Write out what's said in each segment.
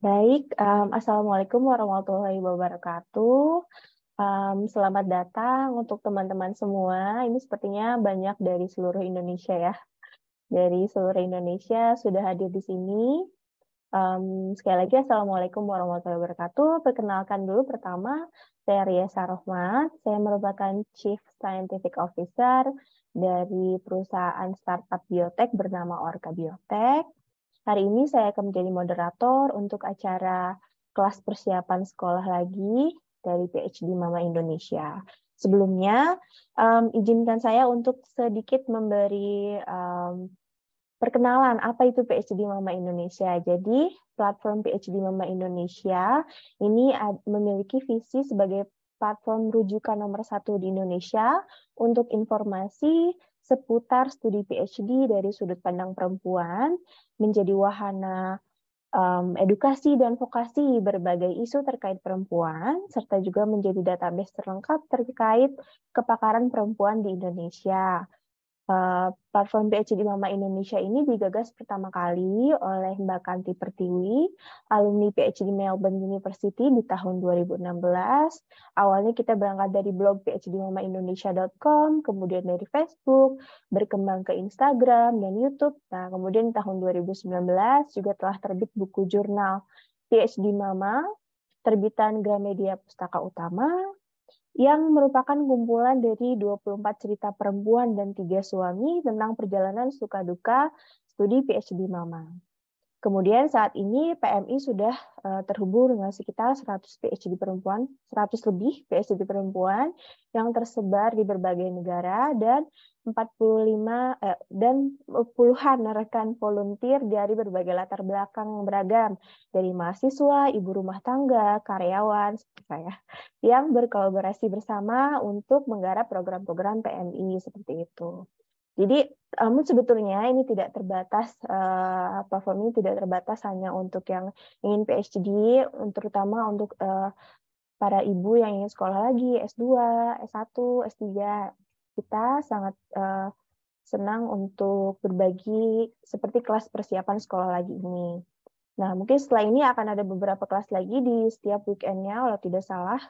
Baik, Assalamualaikum warahmatullahi wabarakatuh. Selamat datang untuk teman-teman semua. Ini sepertinya banyak dari seluruh Indonesia ya. Dari seluruh Indonesia sudah hadir di sini. Sekali lagi, Assalamualaikum warahmatullahi wabarakatuh. Perkenalkan dulu pertama, saya Ria Sarohmat. Saya merupakan Chief Scientific Officer dari perusahaan startup biotech bernama Orca Biotech. Hari ini saya akan menjadi moderator untuk acara kelas persiapan sekolah lagi dari PhD Mama Indonesia. Sebelumnya, izinkan saya untuk sedikit memberi perkenalan apa itu PhD Mama Indonesia. Jadi, platform PhD Mama Indonesia ini memiliki visi sebagai platform rujukan nomor 1 di Indonesia untuk informasi seputar studi PhD dari sudut pandang perempuan, menjadi wahana edukasi dan vokasi berbagai isu terkait perempuan, serta juga menjadi database terlengkap terkait kepakaran perempuan di Indonesia. Platform PhD Mama Indonesia ini digagas pertama kali oleh Mbak Kanti Pertiwi, alumni PhD Melbourne University di tahun 2016. Awalnya kita berangkat dari blog phdmamaindonesia.com, kemudian dari Facebook, berkembang ke Instagram dan YouTube. Nah, kemudian tahun 2019 juga telah terbit buku jurnal PhD Mama, terbitan Gramedia Pustaka Utama, yang merupakan kumpulan dari 24 cerita perempuan dan 3 suami tentang perjalanan suka duka studi PhD Mama. Kemudian saat ini PMI sudah terhubung dengan sekitar 100 PhD perempuan, 100 lebih PhD perempuan yang tersebar di berbagai negara dan 45 dan puluhan rekan volunteer dari berbagai latar belakang yang beragam, dari mahasiswa, ibu rumah tangga, karyawan seperti saya, yang berkolaborasi bersama untuk menggarap program-program PMI seperti itu. Jadi sebetulnya ini tidak terbatas, platform ini tidak terbatas hanya untuk yang ingin PhD, terutama untuk para ibu yang ingin sekolah lagi, S2, S1, S3. Kita sangat senang untuk berbagi seperti kelas persiapan sekolah lagi ini. Nah, mungkin setelah ini akan ada beberapa kelas lagi di setiap weekend-nya, kalau tidak salah,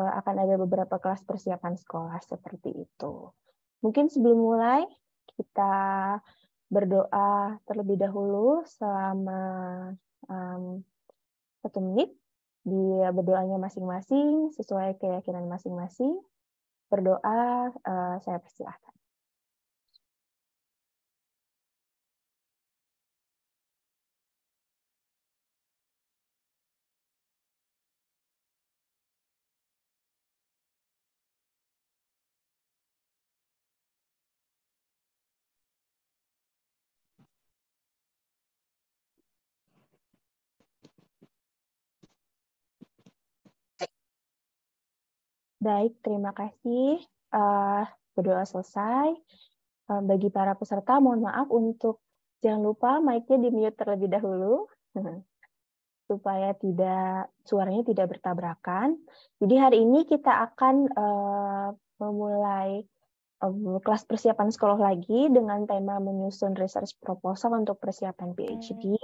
akan ada beberapa kelas persiapan sekolah seperti itu. Mungkin sebelum mulai, kita berdoa terlebih dahulu selama 1 menit. Dia berdoanya masing-masing, sesuai keyakinan masing-masing. Berdoa, saya persilahkan. Baik, terima kasih. Berdoa selesai. Bagi para peserta, mohon maaf untuk jangan lupa mic-nya di-mute terlebih dahulu, supaya suaranya tidak bertabrakan. Jadi hari ini kita akan memulai kelas persiapan sekolah lagi dengan tema menyusun research proposal untuk persiapan PhD.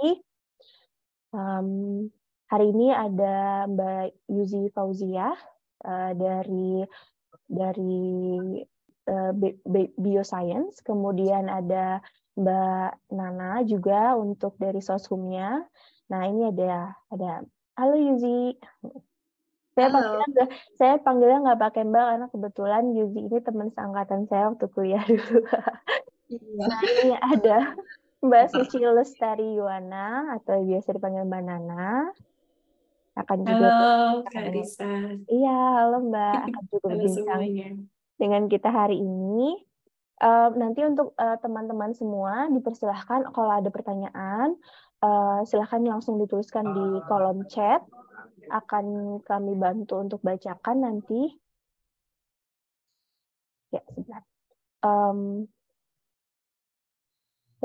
Hari ini ada Mbak Yuzi Fauzia dari Bioscience, kemudian ada Mbak Nana juga untuk dari Soshumnya. Nah, ini ada halo Yuzi. Saya panggilnya nggak pakai Mbak karena kebetulan Yuzi ini teman seangkatan saya waktu kuliah dulu. Iya. Nah, ini ada Mbak Suci Lestari Yuwana atau biasa dipanggil Mbak Nana. Akan juga Halo, Kak Risa. Iya, halo Mbak, akan juga Halo berbincang semuanya. dengan kita hari ini. Nanti untuk teman-teman semua dipersilahkan kalau ada pertanyaan, silahkan langsung dituliskan di kolom chat. Akan kami bantu untuk bacakan nanti. Ya, sebentar.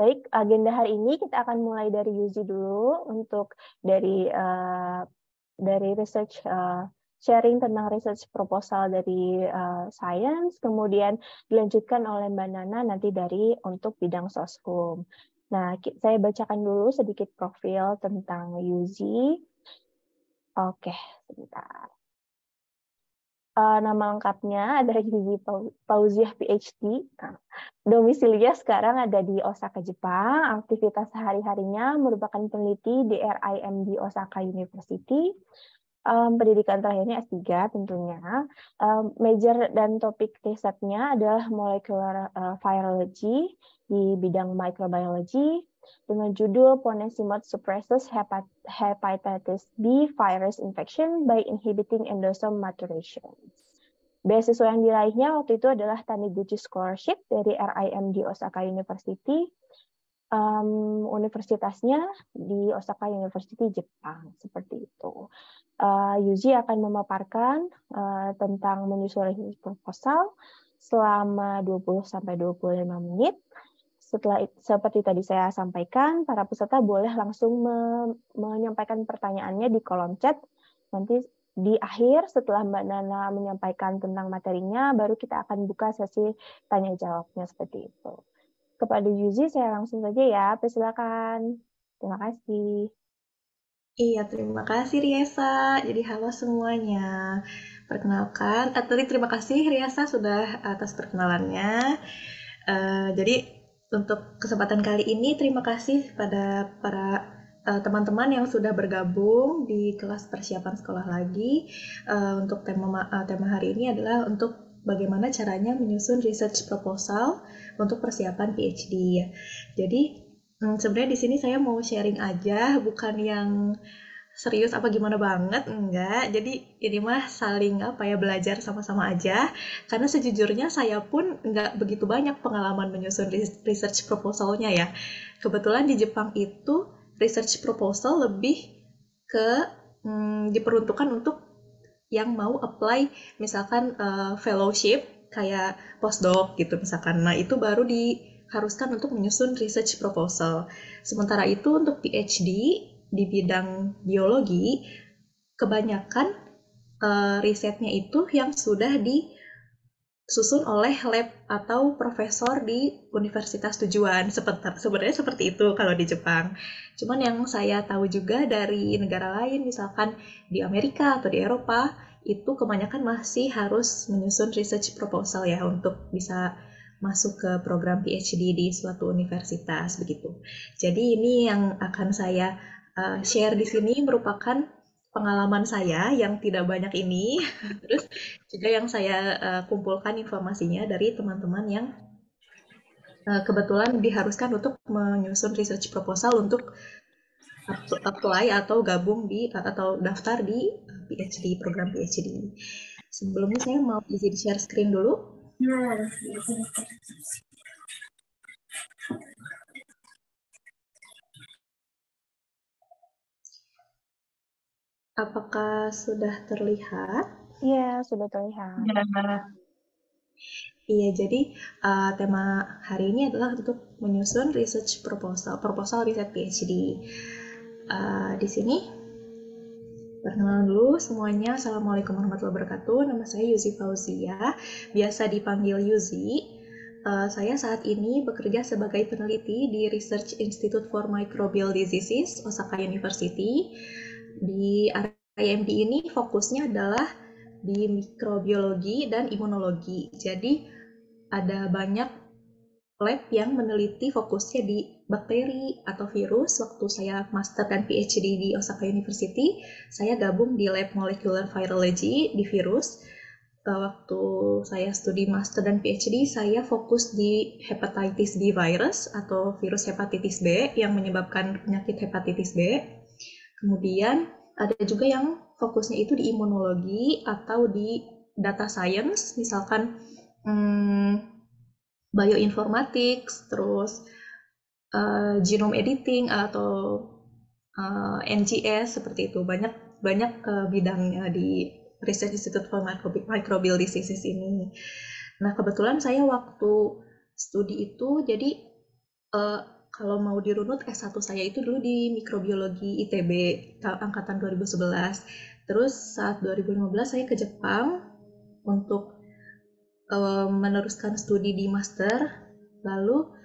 Baik, agenda hari ini kita akan mulai dari Yuzi dulu untuk dari research sharing tentang research proposal dari science, kemudian dilanjutkan oleh Mbak Nana nanti dari untuk bidang soskum. Nah, saya bacakan dulu sedikit profil tentang Yuzi. Oke, sebentar. Nama lengkapnya adalah Yuzi Fauziah PhD. Nah, domisilinya sekarang ada di Osaka, Jepang. Aktivitas sehari-harinya merupakan peneliti di RIMD Osaka University. Pendidikan terakhirnya S3 tentunya. Major dan topik risetnya adalah molecular virology di bidang microbiology dengan judul Ponesimod suppresses hepatitis B virus infection by inhibiting endosome maturation. Beasiswa yang diraihnya waktu itu adalah Taniguchi Scholarship dari RIMD Osaka University. Universitasnya di Osaka University, Jepang, seperti itu. Yuzi akan memaparkan tentang menyusun proposal selama 20-25 menit. Setelah itu, seperti tadi saya sampaikan, para peserta boleh langsung menyampaikan pertanyaannya di kolom chat. Nanti di akhir, setelah Mbak Nana menyampaikan tentang materinya, baru kita akan buka sesi tanya-jawabnya seperti itu. Kepada Yuzi, saya langsung saja ya. Persilakan. Terima kasih. Iya, terima kasih Riesa. Jadi halo semuanya. Perkenalkan, tadi terima kasih Riesa sudah atas perkenalannya. Jadi untuk kesempatan kali ini terima kasih pada para teman-teman yang sudah bergabung di kelas persiapan sekolah lagi. Untuk tema hari ini adalah untuk bagaimana caranya menyusun research proposal untuk persiapan PhD. Jadi sebenarnya di sini saya mau sharing aja, bukan yang serius apa gimana banget, enggak. Jadi ini mah saling belajar sama-sama aja. Karena sejujurnya saya pun enggak begitu banyak pengalaman menyusun research proposalnya ya. Kebetulan di Jepang itu research proposal lebih ke diperuntukkan untuk yang mau apply misalkan fellowship kayak postdoc gitu misalkan. Nah itu baru diharuskan untuk menyusun research proposal. Sementara itu untuk PhD di bidang biologi, kebanyakan risetnya itu yang sudah disusun oleh lab atau profesor di universitas tujuan. Sebenarnya seperti itu kalau di Jepang. Cuman yang saya tahu juga dari negara lain, misalkan di Amerika atau di Eropa, itu kebanyakan masih harus menyusun research proposal ya untuk bisa masuk ke program PhD di suatu universitas begitu. Jadi ini yang akan saya share di sini merupakan pengalaman saya yang tidak banyak ini, terus juga yang saya kumpulkan informasinya dari teman-teman yang kebetulan diharuskan untuk menyusun research proposal untuk apply atau gabung atau daftar di PhD, program PhD. Sebelumnya saya mau izin share screen dulu. Apakah sudah terlihat? Iya, sudah terlihat. Iya, jadi tema hari ini adalah untuk menyusun research proposal riset PhD. Di sini perkenalan dulu semuanya. Assalamualaikum warahmatullahi wabarakatuh. Nama saya Yuzi Fauzia, biasa dipanggil Yuzi. Saya saat ini bekerja sebagai peneliti di Research Institute for Microbial Diseases, Osaka University. Di RIMD ini fokusnya adalah di mikrobiologi dan imunologi. Jadi ada banyak lab yang meneliti fokusnya di bakteri atau virus. Waktu saya master dan PhD di Osaka University, saya gabung di lab molecular virology di virus. Waktu saya studi master dan PhD, saya fokus di hepatitis B virus atau virus hepatitis B yang menyebabkan penyakit hepatitis B. Kemudian ada juga yang fokusnya itu di imunologi atau di data science, misalkan bioinformatics, terus genome editing atau NGS seperti itu. Banyak bidangnya di Research Institute for Microbial Diseases ini. Nah, kebetulan saya waktu studi itu jadi kalau mau dirunut S1 saya itu dulu di mikrobiologi ITB angkatan 2011. Terus saat 2015 saya ke Jepang untuk meneruskan studi di master. Lalu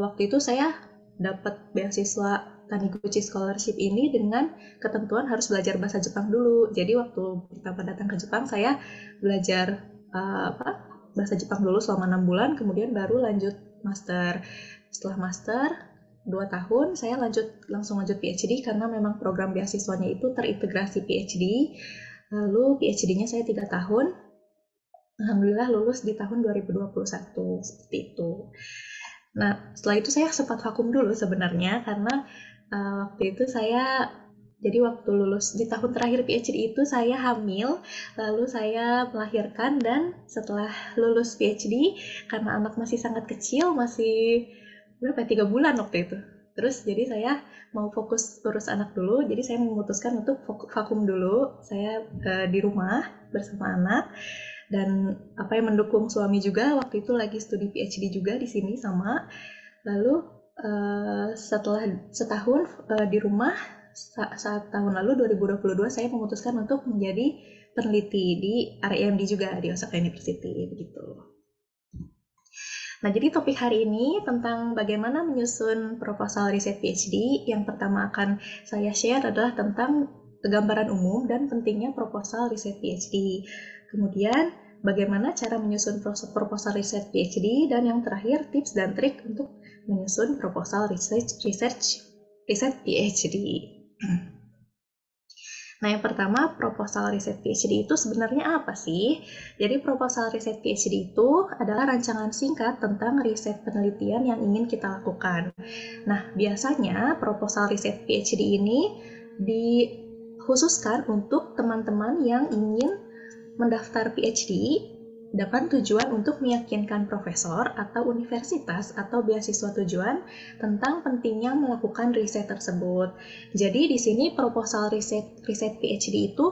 waktu itu saya dapat beasiswa Taniguchi Scholarship ini dengan ketentuan harus belajar bahasa Jepang dulu. Jadi waktu pertama datang ke Jepang saya belajar bahasa Jepang dulu selama 6 bulan, kemudian baru lanjut master. Setelah master 2 tahun saya langsung lanjut PhD karena memang program beasiswanya itu terintegrasi PhD. Lalu PhD-nya saya 3 tahun. Alhamdulillah lulus di tahun 2021 seperti itu. Nah, setelah itu saya sempat vakum dulu sebenarnya karena waktu itu jadi waktu lulus di tahun terakhir PhD itu saya hamil, lalu saya melahirkan, dan setelah lulus PhD karena anak masih sangat kecil, masih berapa 3 bulan waktu itu. Terus jadi saya mau fokus urus anak dulu, jadi saya memutuskan untuk vakum dulu. Saya di rumah bersama anak, dan mendukung suami juga waktu itu lagi studi PhD juga di sini sama. Lalu setelah setahun di rumah, saat tahun lalu 2022 saya memutuskan untuk menjadi peneliti di RIMD juga di Osaka University begitu. Nah, jadi topik hari ini tentang bagaimana menyusun proposal riset PhD. Yang pertama akan saya share adalah tentang gambaran umum dan pentingnya proposal riset PhD. Kemudian bagaimana cara menyusun proposal riset PhD, dan yang terakhir tips dan trik untuk menyusun proposal riset PhD. Nah, yang pertama, proposal riset PhD itu sebenarnya apa sih? Jadi, proposal riset PhD itu adalah rancangan singkat tentang riset penelitian yang ingin kita lakukan. Nah, biasanya proposal riset PhD ini dikhususkan untuk teman-teman yang ingin mendaftar PhD dengan tujuan untuk meyakinkan profesor atau universitas atau beasiswa tujuan tentang pentingnya melakukan riset tersebut. Jadi di sini proposal riset PhD itu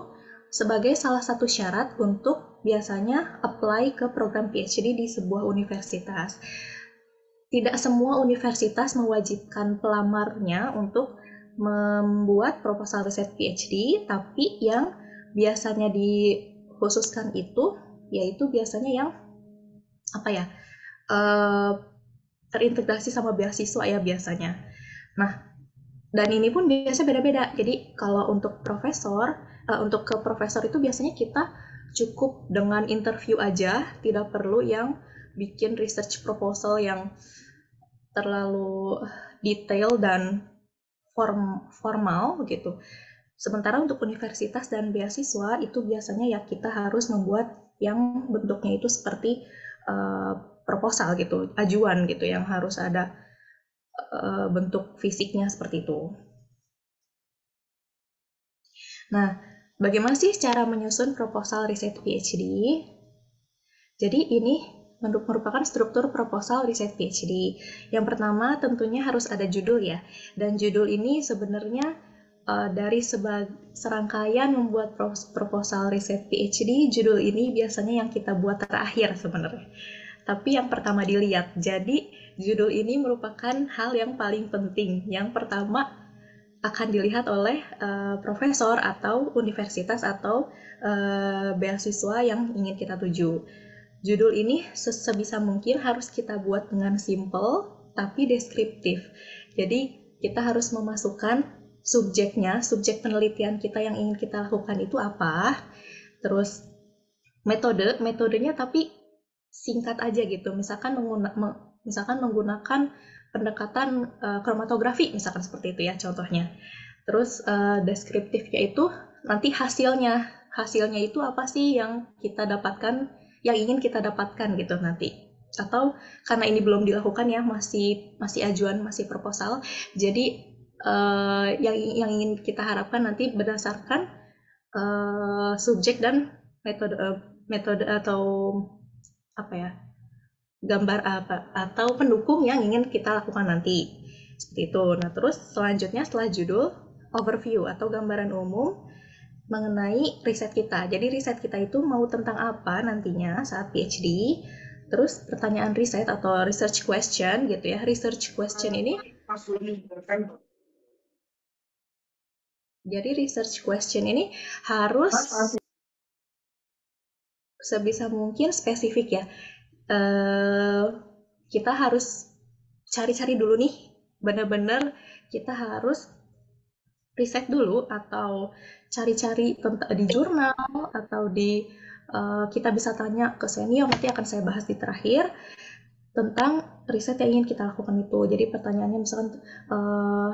sebagai salah satu syarat untuk biasanya apply ke program PhD di sebuah universitas. Tidak semua universitas mewajibkan pelamarnya untuk membuat proposal riset PhD, tapi yang biasanya dikhususkan itu yaitu biasanya yang terintegrasi sama beasiswa ya biasanya. Nah, dan ini pun biasa beda-beda. Jadi kalau untuk untuk ke profesor itu biasanya kita cukup dengan interview aja, tidak perlu yang bikin research proposal yang terlalu detail dan formal gitu. Sementara untuk universitas dan beasiswa itu biasanya ya kita harus membuat yang bentuknya itu seperti proposal gitu, ajuan gitu, yang harus ada bentuk fisiknya seperti itu. Nah, bagaimana sih cara menyusun proposal riset PhD? Jadi ini merupakan struktur proposal riset PhD. Yang pertama tentunya harus ada judul ya, dan judul ini sebenarnya dari serangkaian membuat proposal riset PhD, judul ini biasanya yang kita buat terakhir sebenarnya. Tapi yang pertama dilihat. Jadi judul ini merupakan hal yang paling penting. Yang pertama akan dilihat oleh profesor atau universitas atau beasiswa yang ingin kita tuju. Judul ini sebisa mungkin harus kita buat dengan simple tapi deskriptif. Jadi kita harus memasukkan subjeknya, subjek penelitian kita yang ingin kita lakukan itu apa, terus metodenya tapi singkat aja gitu, misalkan menggunakan pendekatan kromatografi misalkan seperti itu ya contohnya. Terus deskriptifnya itu nanti hasilnya itu apa sih yang kita dapatkan, yang ingin kita dapatkan gitu nanti. Atau karena ini belum dilakukan ya, masih ajuan, masih proposal, jadi yang ingin kita harapkan nanti berdasarkan subjek dan metode atau gambar atau pendukung yang ingin kita lakukan nanti seperti itu. Nah, terus selanjutnya setelah judul, overview atau gambaran umum mengenai riset kita. Jadi riset kita itu mau tentang apa nantinya saat PhD. Terus pertanyaan riset atau research question gitu ya. Research question ini jadi research question ini harus sebisa mungkin spesifik ya. Kita harus cari-cari dulu nih, benar-benar kita harus riset dulu atau cari-cari di jurnal atau kita bisa tanya ke senior, nanti akan saya bahas di terakhir tentang riset yang ingin kita lakukan itu. Jadi pertanyaannya misalkan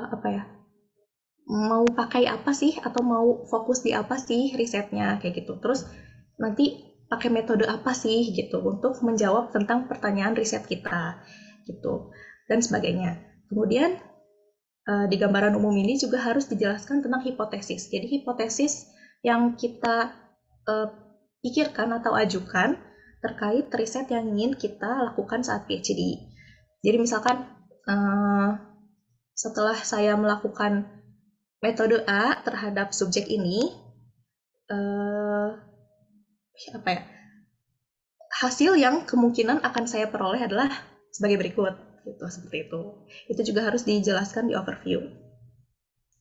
apa ya, mau pakai apa sih atau mau fokus di apa sih risetnya kayak gitu. Terus nanti pakai metode apa sih gitu untuk menjawab tentang pertanyaan riset kita gitu dan sebagainya. Kemudian di gambaran umum ini juga harus dijelaskan tentang hipotesis. Jadi hipotesis yang kita pikirkan atau ajukan terkait riset yang ingin kita lakukan saat PhD. Jadi misalkan setelah saya melakukan metode A terhadap subjek ini, apa ya, hasil yang kemungkinan akan saya peroleh adalah sebagai berikut, gitu, seperti itu. Itu juga harus dijelaskan di overview.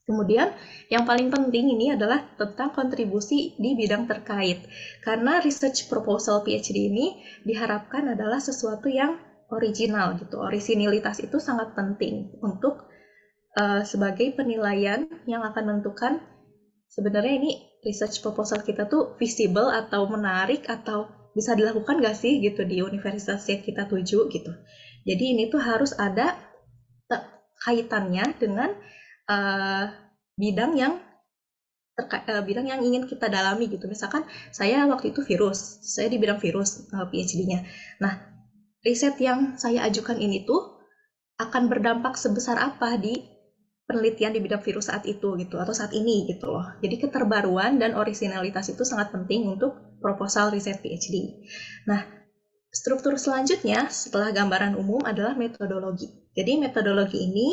Kemudian yang paling penting ini adalah tentang kontribusi di bidang terkait. Karena research proposal PhD ini diharapkan adalah sesuatu yang original gitu. Orisinilitas itu sangat penting untuk sebagai penilaian yang akan menentukan sebenarnya ini research proposal kita tuh visible atau menarik atau bisa dilakukan nggak sih gitu di universitas yang kita tuju gitu. Jadi ini tuh harus ada kaitannya dengan bidang yang ingin kita dalami gitu. Misalkan saya waktu itu saya di bidang virus PhD-nya. Nah, riset yang saya ajukan ini tuh akan berdampak sebesar apa di penelitian di bidang virus saat itu gitu atau saat ini gitu loh. Jadi keterbaruan dan orisinalitas itu sangat penting untuk proposal riset PhD. Nah, struktur selanjutnya setelah gambaran umum adalah metodologi. Jadi metodologi ini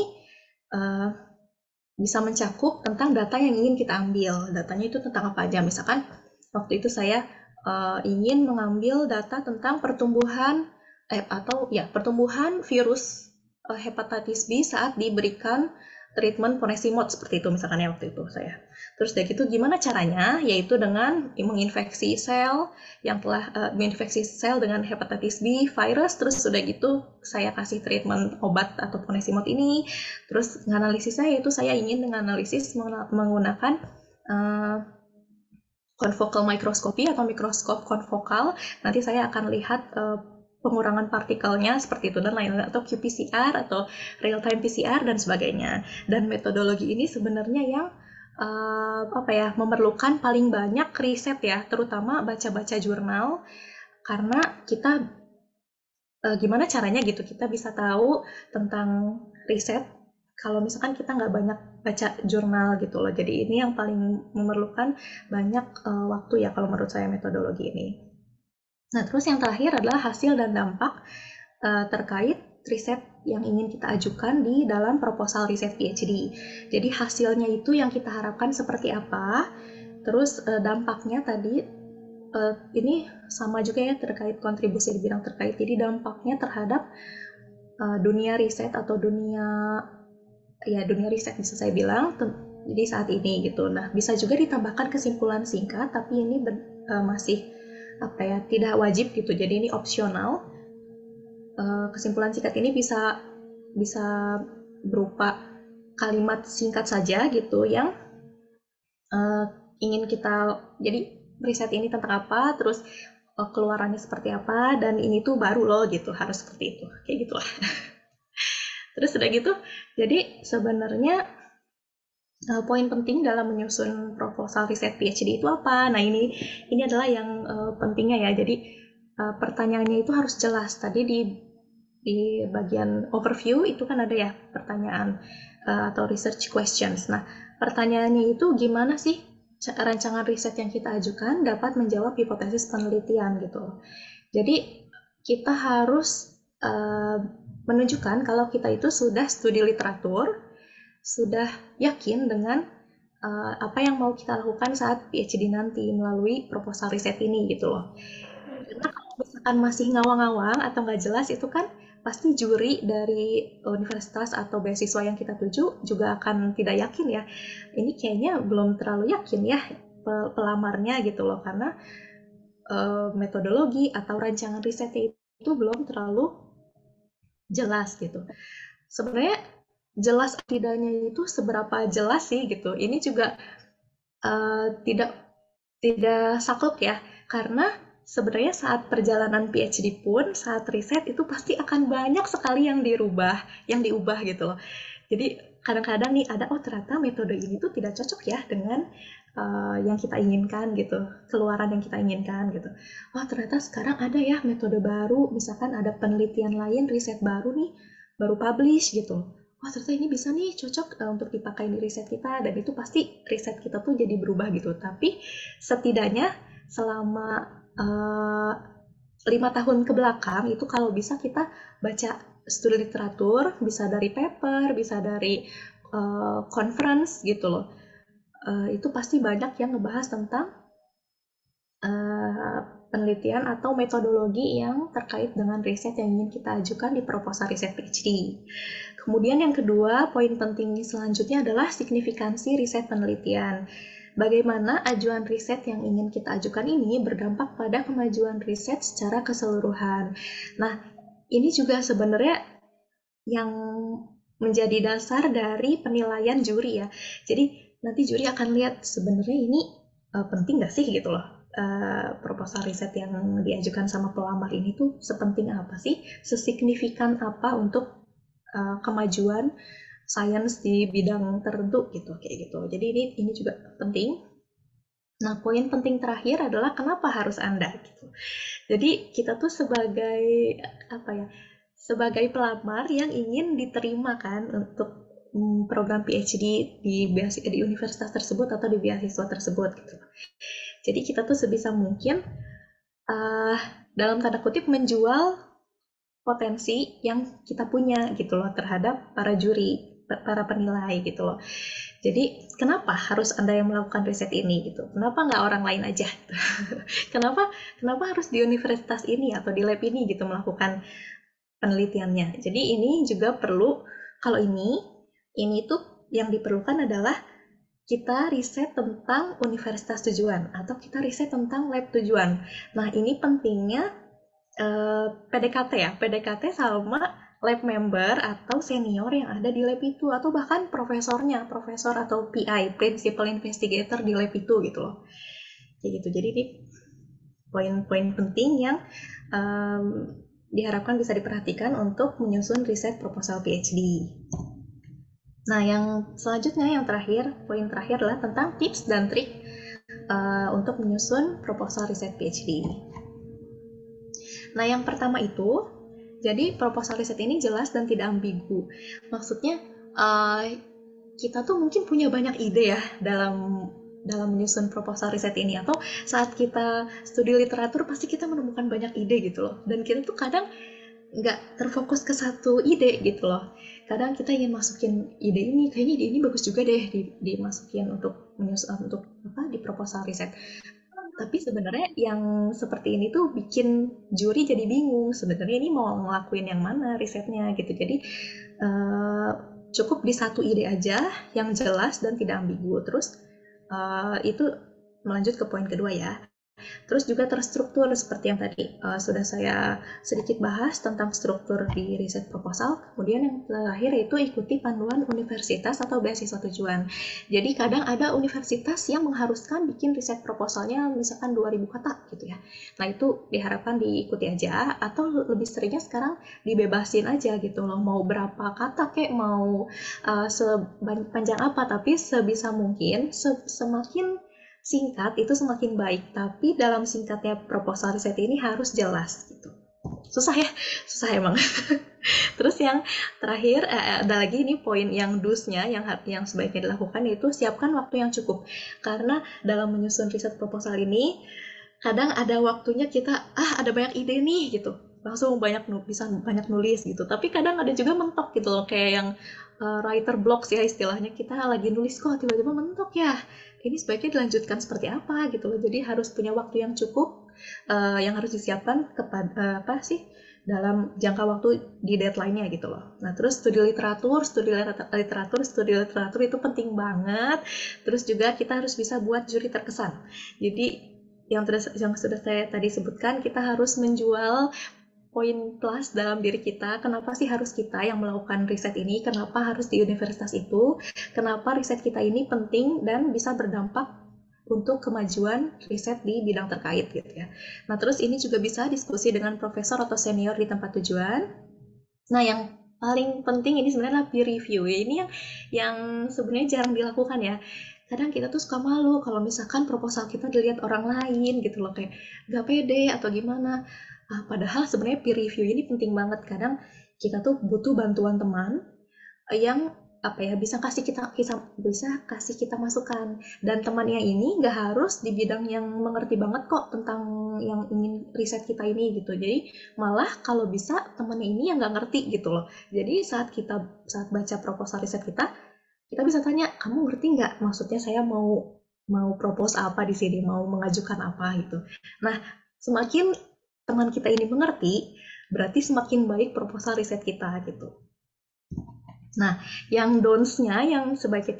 bisa mencakup tentang data yang ingin kita ambil. Datanya itu tentang apa aja? Misalkan waktu itu saya ingin mengambil data tentang pertumbuhan virus hepatitis B saat diberikan treatment ponesimod seperti itu misalkan ya waktu itu saya. Terus dari itu gimana caranya? Yaitu dengan menginfeksi sel dengan hepatitis B virus, terus sudah gitu saya kasih treatment obat atau ponesimod ini. Terus analisisnya yaitu saya ingin menganalisis menggunakan confocal microscopy atau mikroskop konfokal. Nanti saya akan lihat pengurangan partikelnya seperti itu dan lain-lain, atau qPCR atau real time PCR dan sebagainya. Dan metodologi ini sebenarnya yang memerlukan paling banyak riset ya, terutama baca-baca jurnal, karena kita gimana caranya gitu kita bisa tahu tentang riset kalau misalkan kita nggak banyak baca jurnal gitu loh. Jadi ini yang paling memerlukan banyak waktu ya kalau menurut saya metodologi ini. Nah, terus yang terakhir adalah hasil dan dampak terkait riset yang ingin kita ajukan di dalam proposal riset PhD. Jadi hasilnya itu yang kita harapkan seperti apa, terus dampaknya tadi ini sama juga ya terkait kontribusi di bidang terkait. Jadi dampaknya terhadap dunia riset atau dunia riset bisa saya bilang. Jadi saat ini gitu. Nah, bisa juga ditambahkan kesimpulan singkat, tapi ini masih tidak wajib gitu, jadi ini opsional. Kesimpulan singkat ini bisa berupa kalimat singkat saja gitu yang ingin kita, jadi riset ini tentang apa, terus keluarannya seperti apa, dan ini tuh baru loh gitu, harus seperti itu, kayak gitu lah. Terus udah gitu, jadi sebenarnya poin penting dalam menyusun proposal riset PhD itu apa? Nah ini adalah yang pentingnya ya. Jadi pertanyaannya itu harus jelas. Tadi di bagian overview itu kan ada ya pertanyaan atau research questions. Nah pertanyaannya itu gimana sih rancangan riset yang kita ajukan dapat menjawab hipotesis penelitian gitu. Jadi kita harus menunjukkan kalau kita itu sudah studi literatur, sudah yakin dengan apa yang mau kita lakukan saat PhD nanti melalui proposal riset ini gitu loh. Karena kalau misalkan masih ngawang-ngawang atau nggak jelas itu kan pasti juri dari universitas atau beasiswa yang kita tuju juga akan tidak yakin ya. Ini kayaknya belum terlalu yakin ya pelamarnya gitu loh, karena metodologi atau rancangan risetnya itu belum terlalu jelas gitu. sebenarnya jelas tidaknya itu seberapa jelas sih gitu. Ini juga tidak saklek ya, karena sebenarnya saat perjalanan PhD pun, saat riset itu pasti akan banyak sekali yang diubah gitu loh. Jadi kadang-kadang nih ada, oh ternyata metode ini tuh tidak cocok ya dengan yang kita inginkan gitu, keluaran yang kita inginkan gitu. Oh ternyata sekarang ada ya metode baru, misalkan ada penelitian lain, riset baru nih, baru publish gitu. Wah ternyata ini bisa nih cocok untuk dipakai di riset kita, dan itu pasti riset kita tuh jadi berubah gitu. Tapi setidaknya selama 5 tahun ke belakang itu kalau bisa kita baca studi literatur, bisa dari paper, bisa dari conference gitu loh. Itu pasti banyak yang ngebahas tentang penelitian atau metodologi yang terkait dengan riset yang ingin kita ajukan di proposal riset PhD. Kemudian yang kedua, poin penting selanjutnya adalah signifikansi riset penelitian. Bagaimana ajuan riset yang ingin kita ajukan ini berdampak pada kemajuan riset secara keseluruhan. Nah, ini juga sebenarnya yang menjadi dasar dari penilaian juri ya. Jadi nanti juri akan lihat sebenarnya ini penting nggak sih gitu loh. Proposal riset yang diajukan sama pelamar ini tuh sepenting apa sih, sesignifikan apa untuk kemajuan sains di bidang tertentu gitu, kayak gitu. Jadi ini juga penting. Nah, poin penting terakhir adalah kenapa harus Anda gitu. Jadi kita tuh sebagai apa ya? Sebagai pelamar yang ingin diterima kan untuk program PhD di universitas tersebut atau di beasiswa tersebut gitu. Jadi kita tuh sebisa mungkin dalam tanda kutip menjual potensi yang kita punya gitu loh terhadap para juri, para penilai gitu loh. Jadi kenapa harus Anda yang melakukan riset ini gitu? Kenapa nggak orang lain aja? kenapa harus di universitas ini atau di lab ini gitu melakukan penelitiannya? Jadi ini juga perlu, kalau ini tuh yang diperlukan adalah kita riset tentang universitas tujuan atau kita riset tentang lab tujuan. Nah ini pentingnya PDKT sama lab member atau senior yang ada di lab itu, atau bahkan profesor atau PI, Principal Investigator di lab itu gitu loh. Kayak gitu. Jadi ini poin-poin penting yang diharapkan bisa diperhatikan untuk menyusun riset proposal PhD. Nah, yang selanjutnya, yang terakhir, poin terakhir adalah tentang tips dan trik untuk menyusun proposal riset PhD. Nah, yang pertama itu, jadi proposal riset ini jelas dan tidak ambigu. Maksudnya, kita tuh mungkin punya banyak ide ya dalam menyusun proposal riset ini, atau saat kita studi literatur pasti kita menemukan banyak ide gitu loh. Dan kita tuh kadang nggak terfokus ke satu ide gitu loh. Kadang kita ingin masukin ide ini, kayaknya ide ini bagus juga deh dimasukin untuk di proposal riset. Tapi sebenarnya yang seperti ini tuh bikin juri jadi bingung. Sebenarnya ini mau ngelakuin yang mana risetnya gitu. Jadi cukup di satu ide aja yang jelas dan tidak ambigu. Terus itu melanjut ke poin kedua ya. Terus juga terstruktur seperti yang tadi sudah saya sedikit bahas tentang struktur di riset proposal. Kemudian yang terakhir itu ikuti panduan universitas atau beasiswa tujuan. Jadi kadang ada universitas yang mengharuskan bikin riset proposalnya misalkan 2000 kata gitu ya. Nah itu diharapkan diikuti aja, atau lebih seringnya sekarang dibebasin aja gitu loh. Mau berapa kata kek, mau sepanjang apa, tapi sebisa mungkin semakin singkat itu semakin baik, tapi dalam singkatnya proposal riset ini harus jelas gitu. Susah emang. Terus yang terakhir ada lagi ini poin yang dusnya yang sebaiknya dilakukan, yaitu siapkan waktu yang cukup. Karena dalam menyusun riset proposal ini kadang ada waktunya kita ada banyak ide nih gitu. Langsung bisa banyak nulis gitu. Tapi kadang ada juga mentok gitu loh, kayak yang writer blocks ya istilahnya, kita lagi nulis kok tiba-tiba mentok ya. Ini sebaiknya dilanjutkan seperti apa gitu loh. Jadi harus punya waktu yang cukup yang harus disiapkan kepada dalam jangka waktu di deadline-nya gitu loh. Nah, terus studi literatur itu penting banget. Terus juga kita harus bisa buat juri terkesan. Jadi yang sudah saya tadi sebutkan, kita harus menjual poin plus dalam diri kita, kenapa sih harus kita yang melakukan riset ini, kenapa harus di universitas itu, kenapa riset kita ini penting dan bisa berdampak untuk kemajuan riset di bidang terkait gitu ya. Nah terus ini juga bisa diskusi dengan profesor atau senior di tempat tujuan. Nah yang paling penting ini sebenarnya peer review. Ini yang sebenarnya jarang dilakukan ya. Kadang kita tuh suka malu kalau misalkan proposal kita dilihat orang lain gitu loh, kayak gak pede atau gimana. Padahal sebenarnya peer review ini penting banget. Kadang kita tuh butuh bantuan teman yang apa ya bisa kasih kita masukan, dan temannya ini nggak harus di bidang yang mengerti banget kok tentang yang ingin riset kita ini gitu. Jadi malah kalau bisa temannya ini yang nggak ngerti gitu loh. Jadi saat baca proposal riset kita bisa tanya, kamu ngerti nggak maksudnya saya mau propose apa di sini, mau mengajukan apa gitu. Nah semakin teman kita ini mengerti, berarti semakin baik proposal riset kita gitu. Nah, yang don'ts-nya yang sebaiknya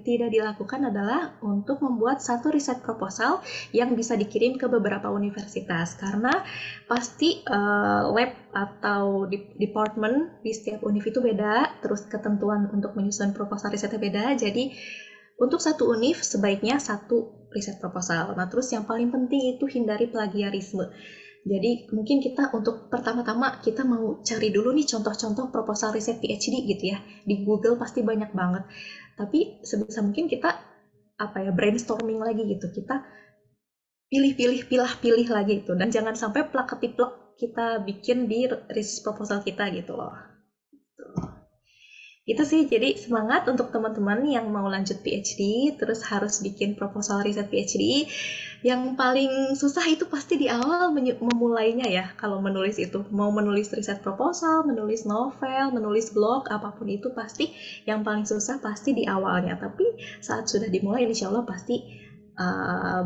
tidak dilakukan adalah untuk membuat satu riset proposal yang bisa dikirim ke beberapa universitas, karena pasti lab atau department di setiap univ itu beda, terus ketentuan untuk menyusun proposal risetnya beda, jadi untuk satu univ sebaiknya satu riset proposal. Nah, terus yang paling penting itu hindari plagiarisme. Jadi mungkin kita untuk pertama-tama kita mau cari dulu nih contoh-contoh proposal riset PhD gitu ya. Di Google pasti banyak banget. Tapi sebisa mungkin kita brainstorming lagi gitu. Kita pilih-pilih pilih-pilih lagi gitu, dan jangan sampai plak ketiplek kita bikin di riset proposal kita gitu loh. Itu sih, jadi semangat untuk teman-teman yang mau lanjut PhD, terus harus bikin proposal riset PhD. Yang paling susah itu pasti di awal memulainya ya, kalau menulis itu. Mau menulis riset proposal, menulis novel, menulis blog, apapun itu pasti yang paling susah pasti di awalnya. Tapi saat sudah dimulai, insya Allah pasti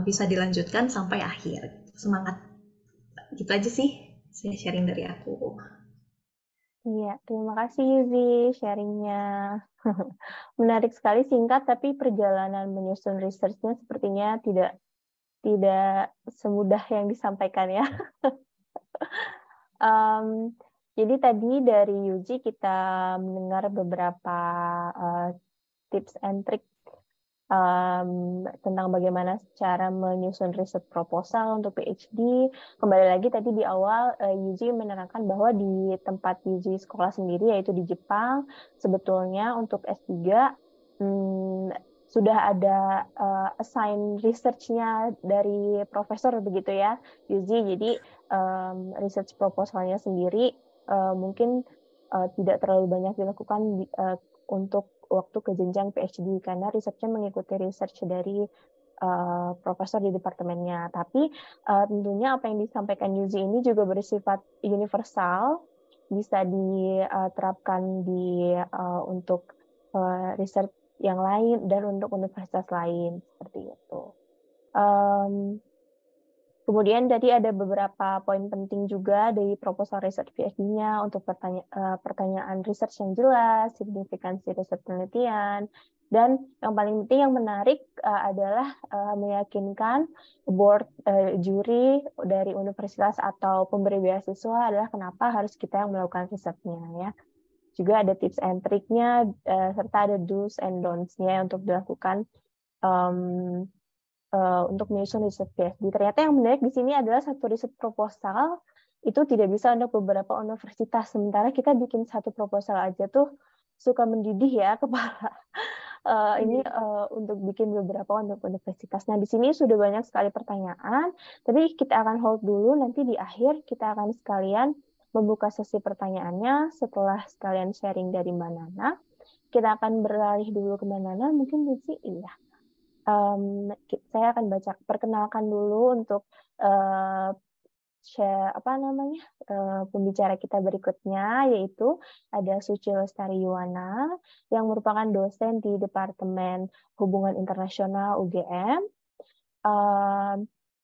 bisa dilanjutkan sampai akhir. Semangat. Gitu aja sih, saya sharing dari aku. Iya, terima kasih Yuzi sharingnya. Menarik sekali, singkat, tapi perjalanan menyusun research-nya sepertinya tidak semudah yang disampaikan ya. Jadi tadi dari Yuji kita mendengar beberapa tips and trick tentang bagaimana cara menyusun riset proposal untuk PhD. Kembali lagi tadi di awal, Yuji menerangkan bahwa di tempat Yuji sekolah sendiri, yaitu di Jepang, sebetulnya untuk S3 sudah ada assign research-nya dari profesor begitu ya, Yuji. Jadi research proposalnya sendiri mungkin tidak terlalu banyak dilakukan untuk waktu ke jenjang PhD, karena risetnya mengikuti research dari profesor di departemennya. Tapi tentunya apa yang disampaikan Yuzi ini juga bersifat universal, bisa diterapkan untuk research yang lain dan untuk universitas lain, seperti itu. Kemudian tadi ada beberapa poin penting juga dari proposal research PhD-nya untuk pertanyaan research yang jelas, signifikansi riset penelitian, dan yang paling penting yang menarik adalah meyakinkan board juri dari universitas atau pemberi beasiswa adalah kenapa harus kita yang melakukan risetnya ya. Juga ada tips and trick-nya serta ada do's and don'ts-nya untuk dilakukan untuk menyusun riset PhD. Ternyata yang menarik di sini adalah satu riset proposal itu tidak bisa untuk beberapa universitas. Sementara kita bikin satu proposal aja tuh suka mendidih ya kepala. Ini untuk bikin beberapa untuk universitas. Nah, di sini sudah banyak sekali pertanyaan, tapi kita akan hold dulu, nanti di akhir kita akan sekalian membuka sesi pertanyaannya setelah sekalian sharing dari Mbak Nana. Kita akan beralih dulu ke Mbak Nana, mungkin Lucy, iya. Saya akan perkenalkan dulu untuk pembicara kita berikutnya, yaitu ada Suci Lestari Yuwana yang merupakan dosen di Departemen Hubungan Internasional UGM.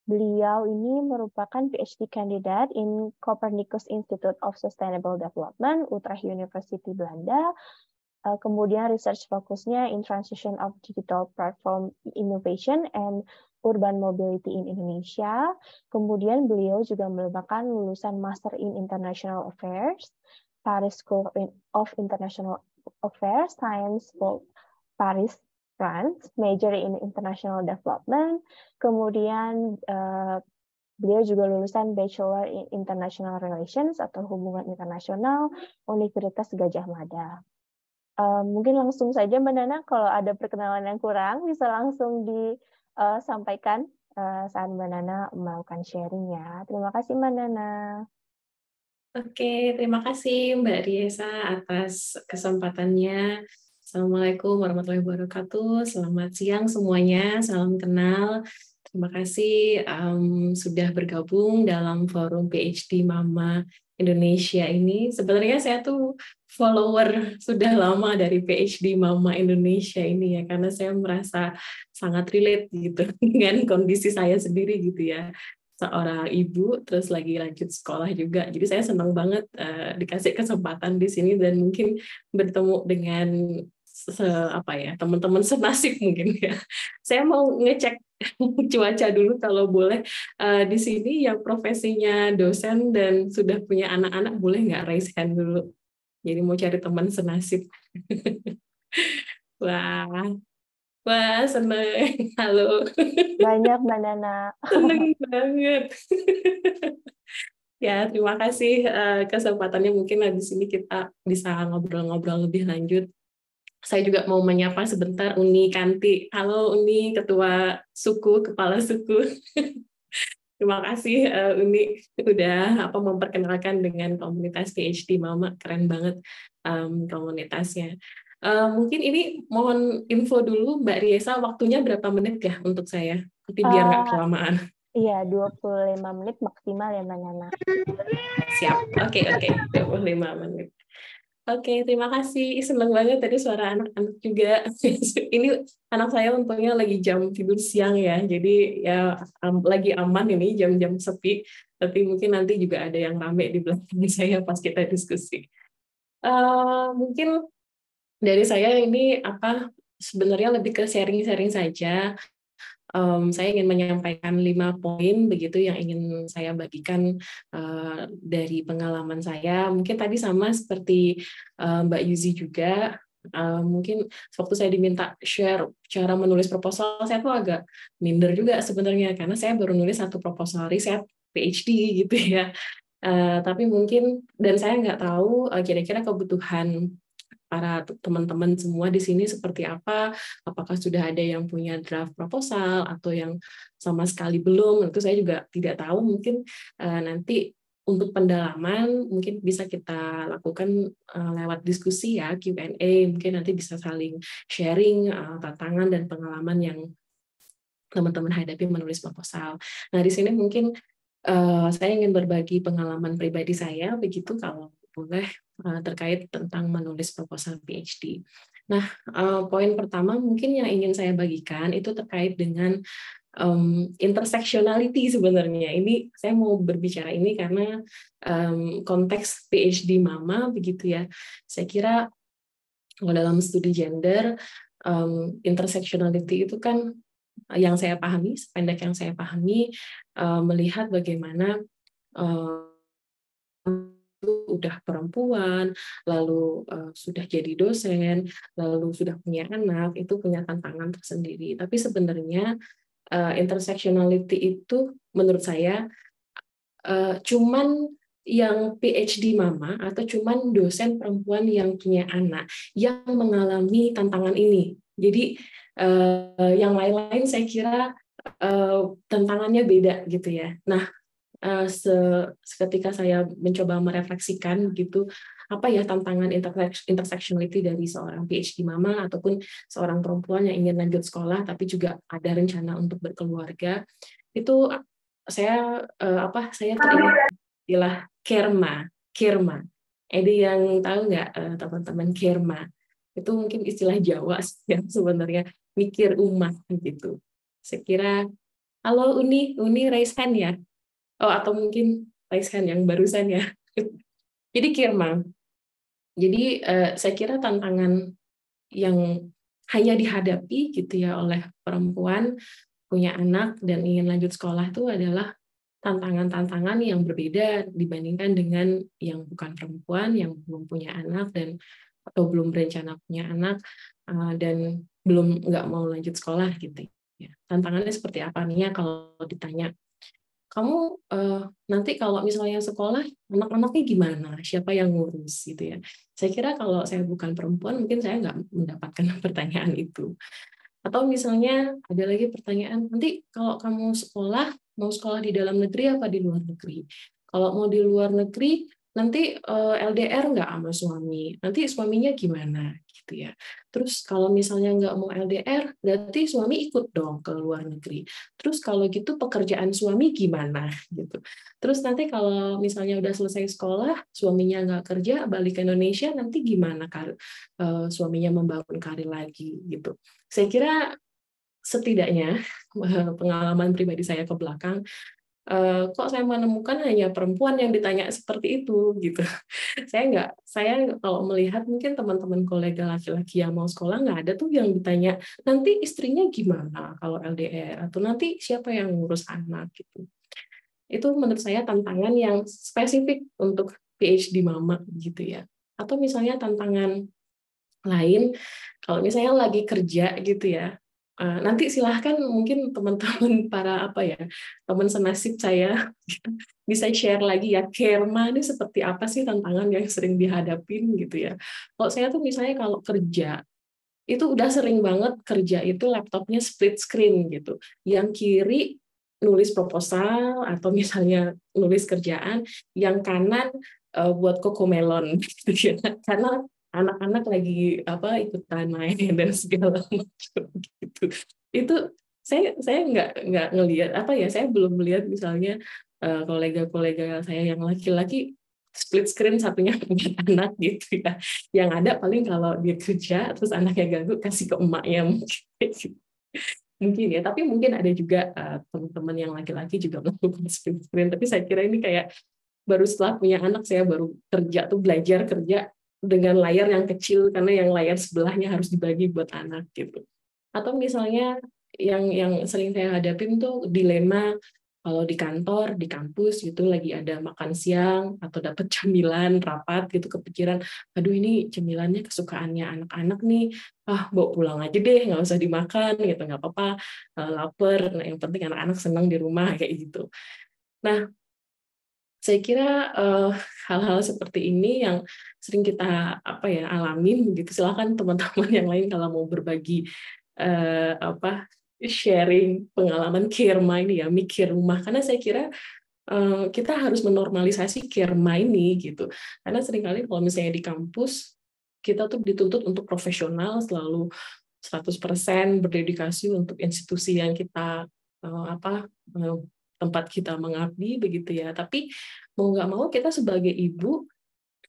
Beliau ini merupakan PhD candidate in Copernicus Institute of Sustainable Development, Utrecht University, Belanda. Kemudian research fokusnya in transition of digital platform innovation and urban mobility in Indonesia. Kemudian beliau juga merupakan lulusan Master in International Affairs, Paris School of International Affairs, Science School Paris, France, major in International Development. Kemudian beliau juga lulusan Bachelor in International Relations atau Hubungan Internasional Universitas Gadjah Mada. Mungkin langsung saja Mbak Nana, kalau ada perkenalan yang kurang bisa langsung disampaikan saat Mbak Nana melakukan sharing ya. Terima kasih Mbak Nana. Oke, terima kasih Mbak Riesa atas kesempatannya. Assalamualaikum warahmatullahi wabarakatuh. Selamat siang semuanya, salam kenal. Terima kasih sudah bergabung dalam forum PhD Mama Indonesia ini. Sebenarnya saya tuh follower sudah lama dari PhD Mama Indonesia ini ya, karena saya merasa sangat relate gitu dengan kondisi saya sendiri gitu ya. Seorang ibu terus lagi lanjut sekolah juga. Jadi saya senang banget dikasih kesempatan di sini dan mungkin bertemu dengan teman-teman senasib mungkin ya. Saya mau ngecek cuaca dulu kalau boleh. Di sini yang profesinya dosen dan sudah punya anak-anak boleh nggak raise hand dulu? Jadi mau cari teman senasib. Wah, seneng. Halo. Banyak Mbak Nana. Seneng banget. Ya, terima kasih kesempatannya. Mungkin di sini kita bisa ngobrol-ngobrol lebih lanjut. Saya juga mau menyapa sebentar Uni Kanti. Halo Uni, Ketua Suku, Kepala Suku. Terima kasih Uni udah memperkenalkan dengan komunitas PhD Mama, keren banget komunitasnya. Mungkin ini mohon info dulu Mbak Riesa, waktunya berapa menit ya untuk saya? Tapi biar nggak kelamaan. Iya, 25 menit maksimal ya Mbak Nana. Siap, oke, 25 menit. Oke, terima kasih. Senang banget tadi suara anak-anak juga. Ini anak saya untungnya lagi jam tidur siang ya, jadi ya lagi aman ini jam-jam sepi. Tapi mungkin nanti juga ada yang rame di belakang saya pas kita diskusi. Mungkin dari saya ini sebenarnya lebih ke sharing-sharing saja. Saya ingin menyampaikan 5 poin begitu yang ingin saya bagikan dari pengalaman saya. Mungkin tadi sama seperti Mbak Yuzi juga, mungkin waktu saya diminta share cara menulis proposal, saya tuh agak minder juga sebenarnya, karena saya baru nulis satu proposal riset PhD gitu ya. Tapi mungkin, dan saya nggak tahu kira-kira kebutuhan para teman-teman semua di sini seperti apa, apakah sudah ada yang punya draft proposal atau yang sama sekali belum, itu saya juga tidak tahu. Mungkin nanti untuk pendalaman mungkin bisa kita lakukan lewat diskusi ya, Q&A, mungkin nanti bisa saling sharing tantangan dan pengalaman yang teman-teman hadapi menulis proposal. Nah, di sini mungkin saya ingin berbagi pengalaman pribadi saya, begitu kalau boleh, terkait tentang menulis proposal PhD. Nah, poin pertama mungkin yang ingin saya bagikan itu terkait dengan intersectionality sebenarnya. Ini saya mau berbicara ini karena konteks PhD Mama begitu ya. Saya kira kalau dalam studi gender, intersectionality itu kan yang saya pahami, sependek yang saya pahami, melihat bagaimana udah perempuan, lalu sudah jadi dosen, lalu sudah punya anak, itu punya tantangan tersendiri. Tapi sebenarnya intersectionality itu menurut saya cuman yang PhD Mama atau cuman dosen perempuan yang punya anak yang mengalami tantangan ini. Jadi yang lain-lain saya kira tantangannya beda gitu ya. Nah, ketika saya mencoba merefleksikan gitu, apa ya tantangan intersectionality dari seorang PhD Mama ataupun seorang perempuan yang ingin lanjut sekolah tapi juga ada rencana untuk berkeluarga, itu saya saya teringat istilah kerma. Ada yang tahu nggak teman-teman kerma? Itu mungkin istilah Jawa yang sebenarnya mikir umah gitu. Saya kira, halo Uni raise hand ya. Oh, atau mungkin raise hand yang barusan ya. Jadi kirma. Jadi saya kira tantangan yang hanya dihadapi gitu ya oleh perempuan punya anak dan ingin lanjut sekolah itu adalah tantangan-tantangan yang berbeda dibandingkan dengan yang bukan perempuan, yang belum punya anak dan atau belum berencana punya anak dan belum nggak mau lanjut sekolah gitu ya. Tantangannya seperti apa nih ya kalau ditanya, kamu nanti kalau misalnya sekolah anak-anaknya gimana? Siapa yang ngurus gitu ya? Saya kira kalau saya bukan perempuan mungkin saya nggak mendapatkan pertanyaan itu. Atau misalnya ada lagi pertanyaan, nanti kalau kamu sekolah, mau sekolah di dalam negeri apa di luar negeri? Kalau mau di luar negeri, nanti LDR nggak sama suami? Nanti suaminya gimana? Gitu ya. Terus kalau misalnya nggak mau LDR, berarti suami ikut dong ke luar negeri. Terus kalau gitu pekerjaan suami gimana? Gitu. Terus nanti kalau misalnya udah selesai sekolah, suaminya nggak kerja, balik ke Indonesia, nanti gimana suaminya membangun karir lagi gitu. Saya kira setidaknya pengalaman pribadi saya ke belakang, kok saya menemukan hanya perempuan yang ditanya seperti itu gitu. Saya kalau melihat mungkin teman-teman kolega laki-laki yang mau sekolah nggak ada tuh yang ditanya nanti istrinya gimana kalau LDR atau nanti siapa yang ngurus anak gitu. Itu menurut saya tantangan yang spesifik untuk PhD mama gitu ya. Atau misalnya tantangan lain, kalau misalnya lagi kerja gitu ya, nanti silahkan mungkin teman-teman para apa ya teman senasib saya bisa share lagi ya Kerma ini seperti apa sih tantangan yang sering dihadapin gitu ya. Kalau saya tuh misalnya kalau kerja itu udah sering banget kerja itu laptopnya split screen gitu, yang kiri nulis proposal atau misalnya nulis kerjaan, yang kanan buat kokomelon gitu ya, karena anak-anak lagi apa ikutan main dan segala macam gitu. Itu saya nggak ngelihat apa ya, saya belum melihat misalnya kolega-kolega saya yang laki-laki split screen satunya punya anak gitu ya. Yang ada paling kalau dia kerja terus anaknya ganggu kasih ke emaknya mungkin ya, tapi mungkin ada juga teman-teman yang laki-laki juga melakukan split screen, tapi saya kira ini kayak baru setelah punya anak saya baru kerja tuh belajar kerja dengan layar yang kecil karena yang layar sebelahnya harus dibagi buat anak gitu. Atau misalnya yang sering saya hadapin tuh dilema kalau di kantor, di kampus gitu lagi ada makan siang atau dapat cemilan rapat gitu kepikiran, aduh ini cemilannya kesukaannya anak-anak nih, bawa pulang aja deh nggak usah dimakan gitu, nggak apa-apa, lapar, nah, yang penting anak-anak senang di rumah kayak gitu. Nah, saya kira hal-hal seperti ini yang sering kita apa ya alamin gitu. Silakan teman-teman yang lain kalau mau berbagi apa sharing pengalaman Kirma ini ya, mikir rumah, karena saya kira kita harus menormalisasi Kirma ini gitu. Karena seringkali kalau misalnya di kampus kita tuh dituntut untuk profesional, selalu 100% berdedikasi untuk institusi yang kita tempat kita mengabdi begitu ya. Tapi mau nggak mau kita sebagai ibu,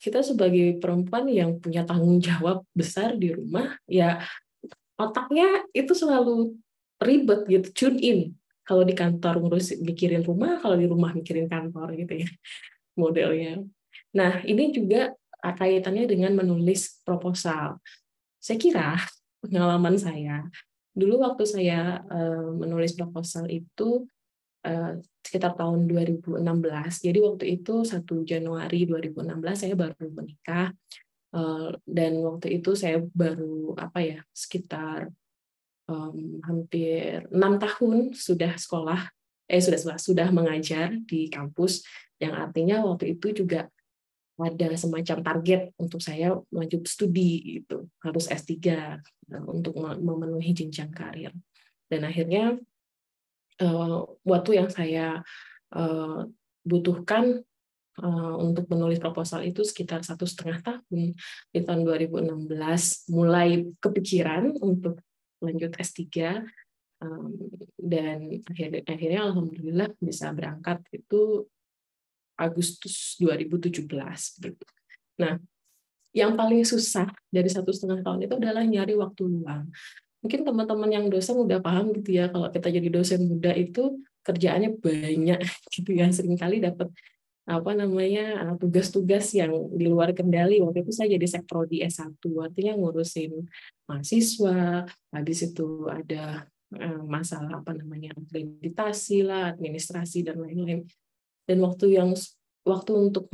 kita sebagai perempuan yang punya tanggung jawab besar di rumah, ya otaknya itu selalu ribet gitu, tune in. Kalau di kantor ngurus mikirin rumah, kalau di rumah mikirin kantor gitu ya modelnya. Nah, ini juga kaitannya dengan menulis proposal. Saya kira pengalaman saya dulu waktu saya menulis proposal itu sekitar tahun 2016. Jadi waktu itu 1 Januari 2016 saya baru menikah, dan waktu itu saya baru apa ya sekitar hampir 6 tahun sudah sekolah, sudah mengajar di kampus, yang artinya waktu itu juga ada semacam target untuk saya lanjut studi itu harus S3 untuk memenuhi jenjang karir. Dan akhirnya waktu yang saya butuhkan untuk menulis proposal itu sekitar 1,5 tahun. Di tahun 2016 mulai kepikiran untuk lanjut S3, dan akhirnya alhamdulillah bisa berangkat itu Agustus 2017 gitu. Nah, yang paling susah dari 1,5 tahun itu adalah nyari waktu luang. Mungkin teman-teman yang dosen udah paham gitu ya, kalau kita jadi dosen muda itu kerjaannya banyak gitu ya, seringkali dapat apa namanya tugas-tugas yang di luar kendali. Waktu itu saya jadi sekprodi S1, artinya ngurusin mahasiswa, habis itu ada masalah apa namanya akreditasi lah, administrasi dan lain-lain. Dan waktu untuk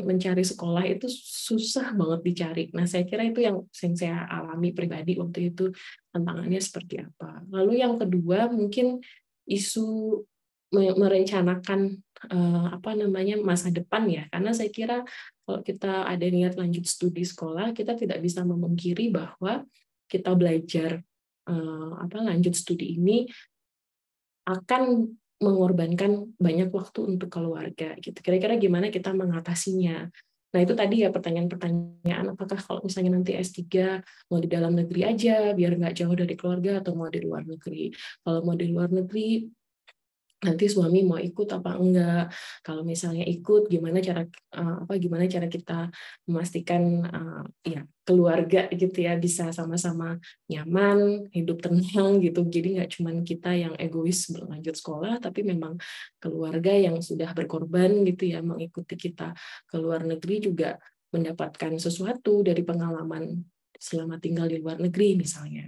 mencari sekolah itu susah banget dicari. Nah, saya kira itu yang saya alami pribadi waktu itu, tantangannya seperti apa. Lalu yang kedua mungkin isu merencanakan apa namanya masa depan ya, karena saya kira kalau kita ada niat lanjut studi sekolah, kita tidak bisa memungkiri bahwa kita belajar lanjut studi ini akan mengorbankan banyak waktu untuk keluarga gitu. Kira-kira gimana kita mengatasinya? Nah, itu tadi ya pertanyaan-pertanyaan, apakah kalau misalnya nanti S3 mau di dalam negeri aja biar nggak jauh dari keluarga, atau mau di luar negeri. Kalau mau di luar negeri, nanti suami mau ikut apa enggak? Kalau misalnya ikut, gimana cara kita memastikan ya keluarga gitu ya bisa sama-sama nyaman, hidup tenang gitu. Jadi nggak cuma kita yang egois berlanjut sekolah, tapi memang keluarga yang sudah berkorban gitu ya mengikuti kita ke luar negeri juga mendapatkan sesuatu dari pengalaman selama tinggal di luar negeri misalnya.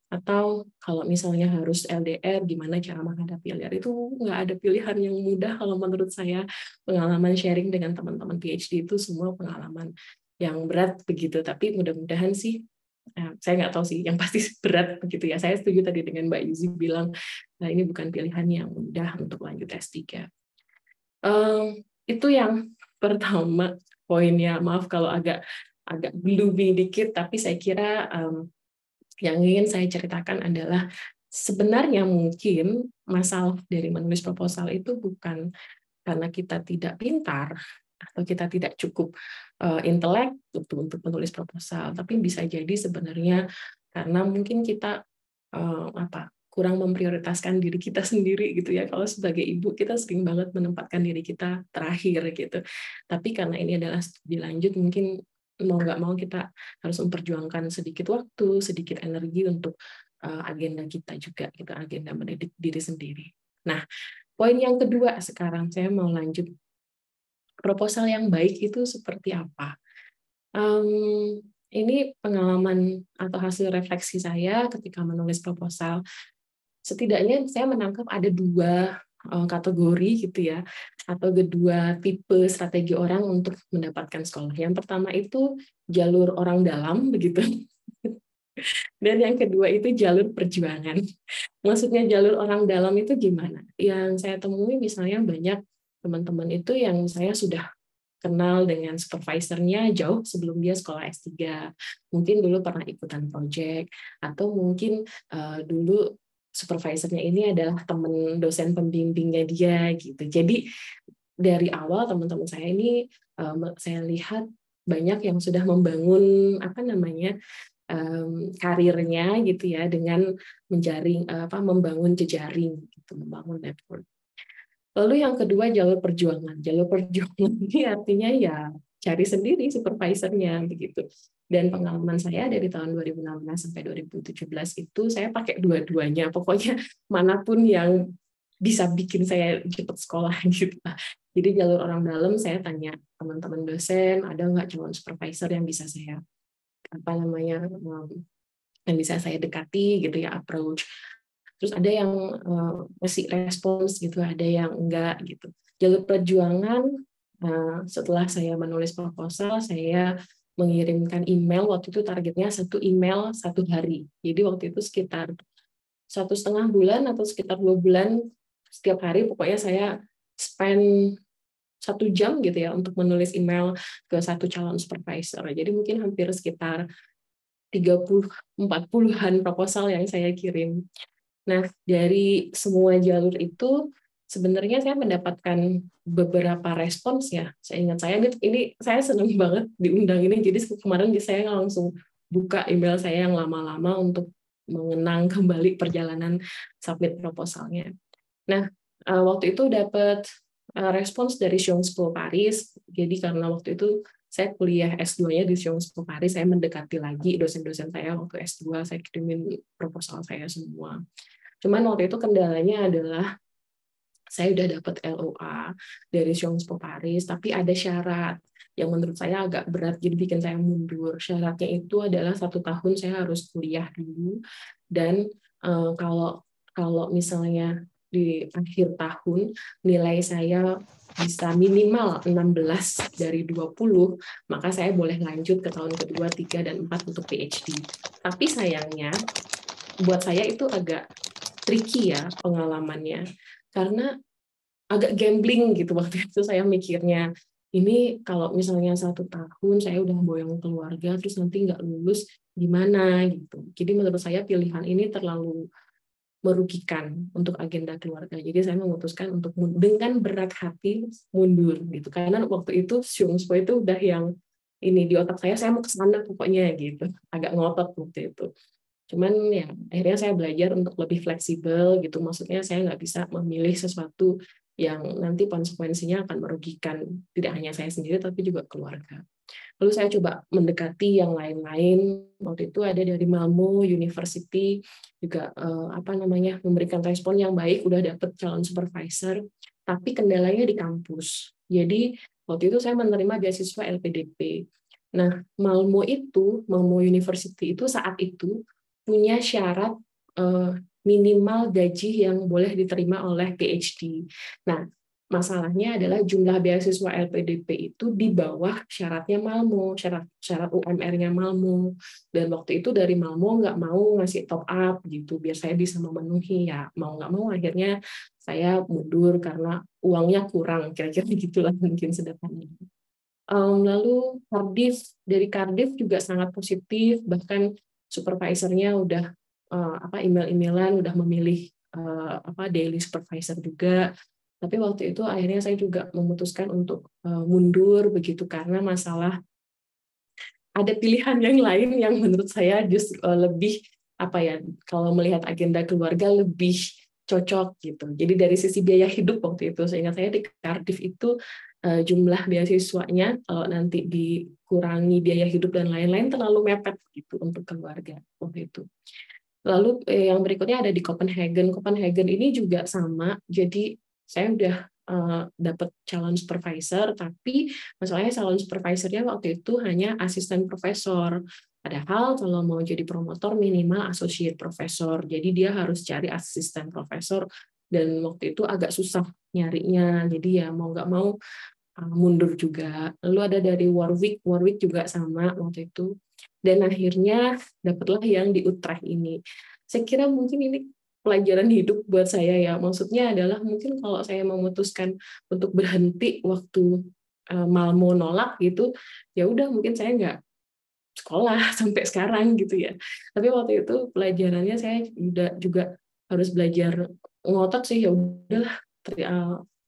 Atau kalau misalnya harus LDR, gimana cara menghadapi LDR, itu nggak ada pilihan yang mudah kalau menurut saya. Pengalaman sharing dengan teman-teman PhD itu semua pengalaman yang berat begitu, tapi mudah-mudahan sih, saya nggak tahu sih, yang pasti berat begitu ya. Saya setuju tadi dengan Mbak Yuzi bilang, nah ini bukan pilihan yang mudah untuk lanjut S3. Itu yang pertama poinnya, maaf kalau agak gloomy dikit, tapi saya kira yang ingin saya ceritakan adalah sebenarnya mungkin masalah dari menulis proposal itu bukan karena kita tidak pintar atau kita tidak cukup intelek untuk menulis proposal, tapi bisa jadi sebenarnya karena mungkin kita kurang memprioritaskan diri kita sendiri gitu ya. Kalau sebagai ibu kita sering banget menempatkan diri kita terakhir gitu. Tapi karena ini adalah studi lanjut, mungkin mau nggak mau kita harus memperjuangkan sedikit waktu, sedikit energi untuk agenda kita juga, gitu, agenda mendidik diri sendiri. Nah, poin yang kedua sekarang saya mau lanjut, proposal yang baik itu seperti apa? Ini pengalaman atau hasil refleksi saya ketika menulis proposal. Setidaknya saya menangkap ada dua kategori gitu ya, atau kedua tipe strategi orang untuk mendapatkan sekolah. Yang pertama itu jalur orang dalam begitu, dan yang kedua itu jalur perjuangan. Maksudnya jalur orang dalam itu gimana? Yang saya temui misalnya banyak teman-teman itu yang saya sudah kenal dengan supervisornya jauh sebelum dia sekolah S3. Mungkin dulu pernah ikutan project, atau mungkin dulu supervisornya ini adalah teman dosen pembimbingnya dia gitu. Jadi dari awal teman-teman saya ini saya lihat banyak yang sudah membangun karirnya gitu ya dengan membangun jejaring gitu, membangun network. Lalu yang kedua jalur perjuangan. Jalur perjuangan ini artinya ya cari sendiri supervisornya begitu. Dan pengalaman saya dari tahun 2016 sampai 2017 itu saya pakai dua-duanya. Pokoknya manapun yang bisa bikin saya cepat sekolah gitu. Jadi jalur orang dalam saya tanya teman-teman dosen, ada nggak calon supervisor yang bisa saya yang bisa saya dekati gitu ya, approach. Terus ada yang masih respons gitu, ada yang enggak gitu. Jalur perjuangan, setelah saya menulis proposal, saya mengirimkan email, waktu itu targetnya 1 email 1 hari. Jadi waktu itu sekitar 1,5 bulan atau sekitar 2 bulan, setiap hari pokoknya saya spend 1 jam gitu ya untuk menulis email ke 1 calon supervisor. Jadi mungkin hampir sekitar 30-40-an proposal yang saya kirim. Nah, dari semua jalur itu sebenarnya saya mendapatkan beberapa respons ya. Saya ingat ini saya senang banget diundang ini. Jadi kemarin saya langsung buka email saya yang lama-lama untuk mengenang kembali perjalanan submit proposalnya. Nah, waktu itu dapat respons dari Sciences Po Paris. Jadi karena waktu itu saya kuliah S2-nya di Sciences Po Paris, saya mendekati lagi dosen-dosen saya waktu S2, saya kirimin proposal saya semua. Cuman waktu itu kendalanya adalah saya udah dapat LOA dari Sciences Po Paris, tapi ada syarat yang menurut saya agak berat, jadi bikin saya mundur. Syaratnya itu adalah 1 tahun saya harus kuliah dulu, dan kalau kalau misalnya di akhir tahun nilai saya bisa minimal 16 dari 20, maka saya boleh lanjut ke tahun kedua, 3, dan 4 untuk PhD. Tapi sayangnya, buat saya itu agak tricky ya pengalamannya, karena agak gambling gitu waktu itu saya mikirnya, ini kalau misalnya 1 tahun saya udah boyong keluarga terus nanti nggak lulus gimana gitu. Jadi menurut saya pilihan ini terlalu merugikan untuk agenda keluarga. Jadi saya memutuskan untuk dengan berat hati mundur gitu. Karena waktu itu Xiongpo itu udah yang ini di otak saya mau ke sana pokoknya gitu. Agak ngotot waktu itu. Cuman ya akhirnya saya belajar untuk lebih fleksibel gitu. Maksudnya saya nggak bisa memilih sesuatu yang nanti konsekuensinya akan merugikan tidak hanya saya sendiri tapi juga keluarga. Lalu saya coba mendekati yang lain-lain. Waktu itu ada dari Malmo University juga memberikan respon yang baik, udah dapet calon supervisor, tapi kendalanya di kampus. Jadi waktu itu saya menerima beasiswa LPDP. Nah, Malmo University itu saat itu punya syarat minimal gaji yang boleh diterima oleh PhD. Nah, masalahnya adalah jumlah beasiswa LPDP itu di bawah syaratnya Malmo, syarat UMR-nya Malmo. Dan waktu itu dari Malmo nggak mau ngasih top up gitu, biar saya bisa memenuhi. Ya mau nggak mau akhirnya saya mundur karena uangnya kurang, kira-kira gitulah mungkin sederhananya. Lalu dari Cardiff juga sangat positif, bahkan supervisornya udah email-emailan, udah memilih daily supervisor juga. Tapi waktu itu akhirnya saya juga memutuskan untuk mundur begitu karena masalah ada pilihan yang lain yang menurut saya justru lebih kalau melihat agenda keluarga lebih cocok gitu. Jadi dari sisi biaya hidup waktu itu, seingat saya di Cardiff itu jumlah beasiswanya kalau nanti dikurangi biaya hidup dan lain-lain terlalu mepet gitu untuk keluarga waktu itu. Lalu yang berikutnya ada di Copenhagen. Copenhagen ini juga sama. Jadi saya udah dapat calon supervisor, tapi masalahnya calon supervisornya waktu itu hanya asisten profesor. Padahal kalau mau jadi promotor minimal associate profesor. Jadi dia harus cari asisten profesor dan waktu itu agak susah nyarinya. Jadi ya mau nggak mau mundur juga. Lalu ada dari Warwick juga sama waktu itu. Dan akhirnya dapatlah yang di Utrecht ini. Saya kira mungkin ini pelajaran hidup buat saya ya. Maksudnya adalah mungkin kalau saya memutuskan untuk berhenti waktu Malmo nolak gitu, ya udah mungkin saya nggak sekolah sampai sekarang gitu ya. Tapi waktu itu pelajarannya saya juga harus belajar ngotot sih, ya udahlah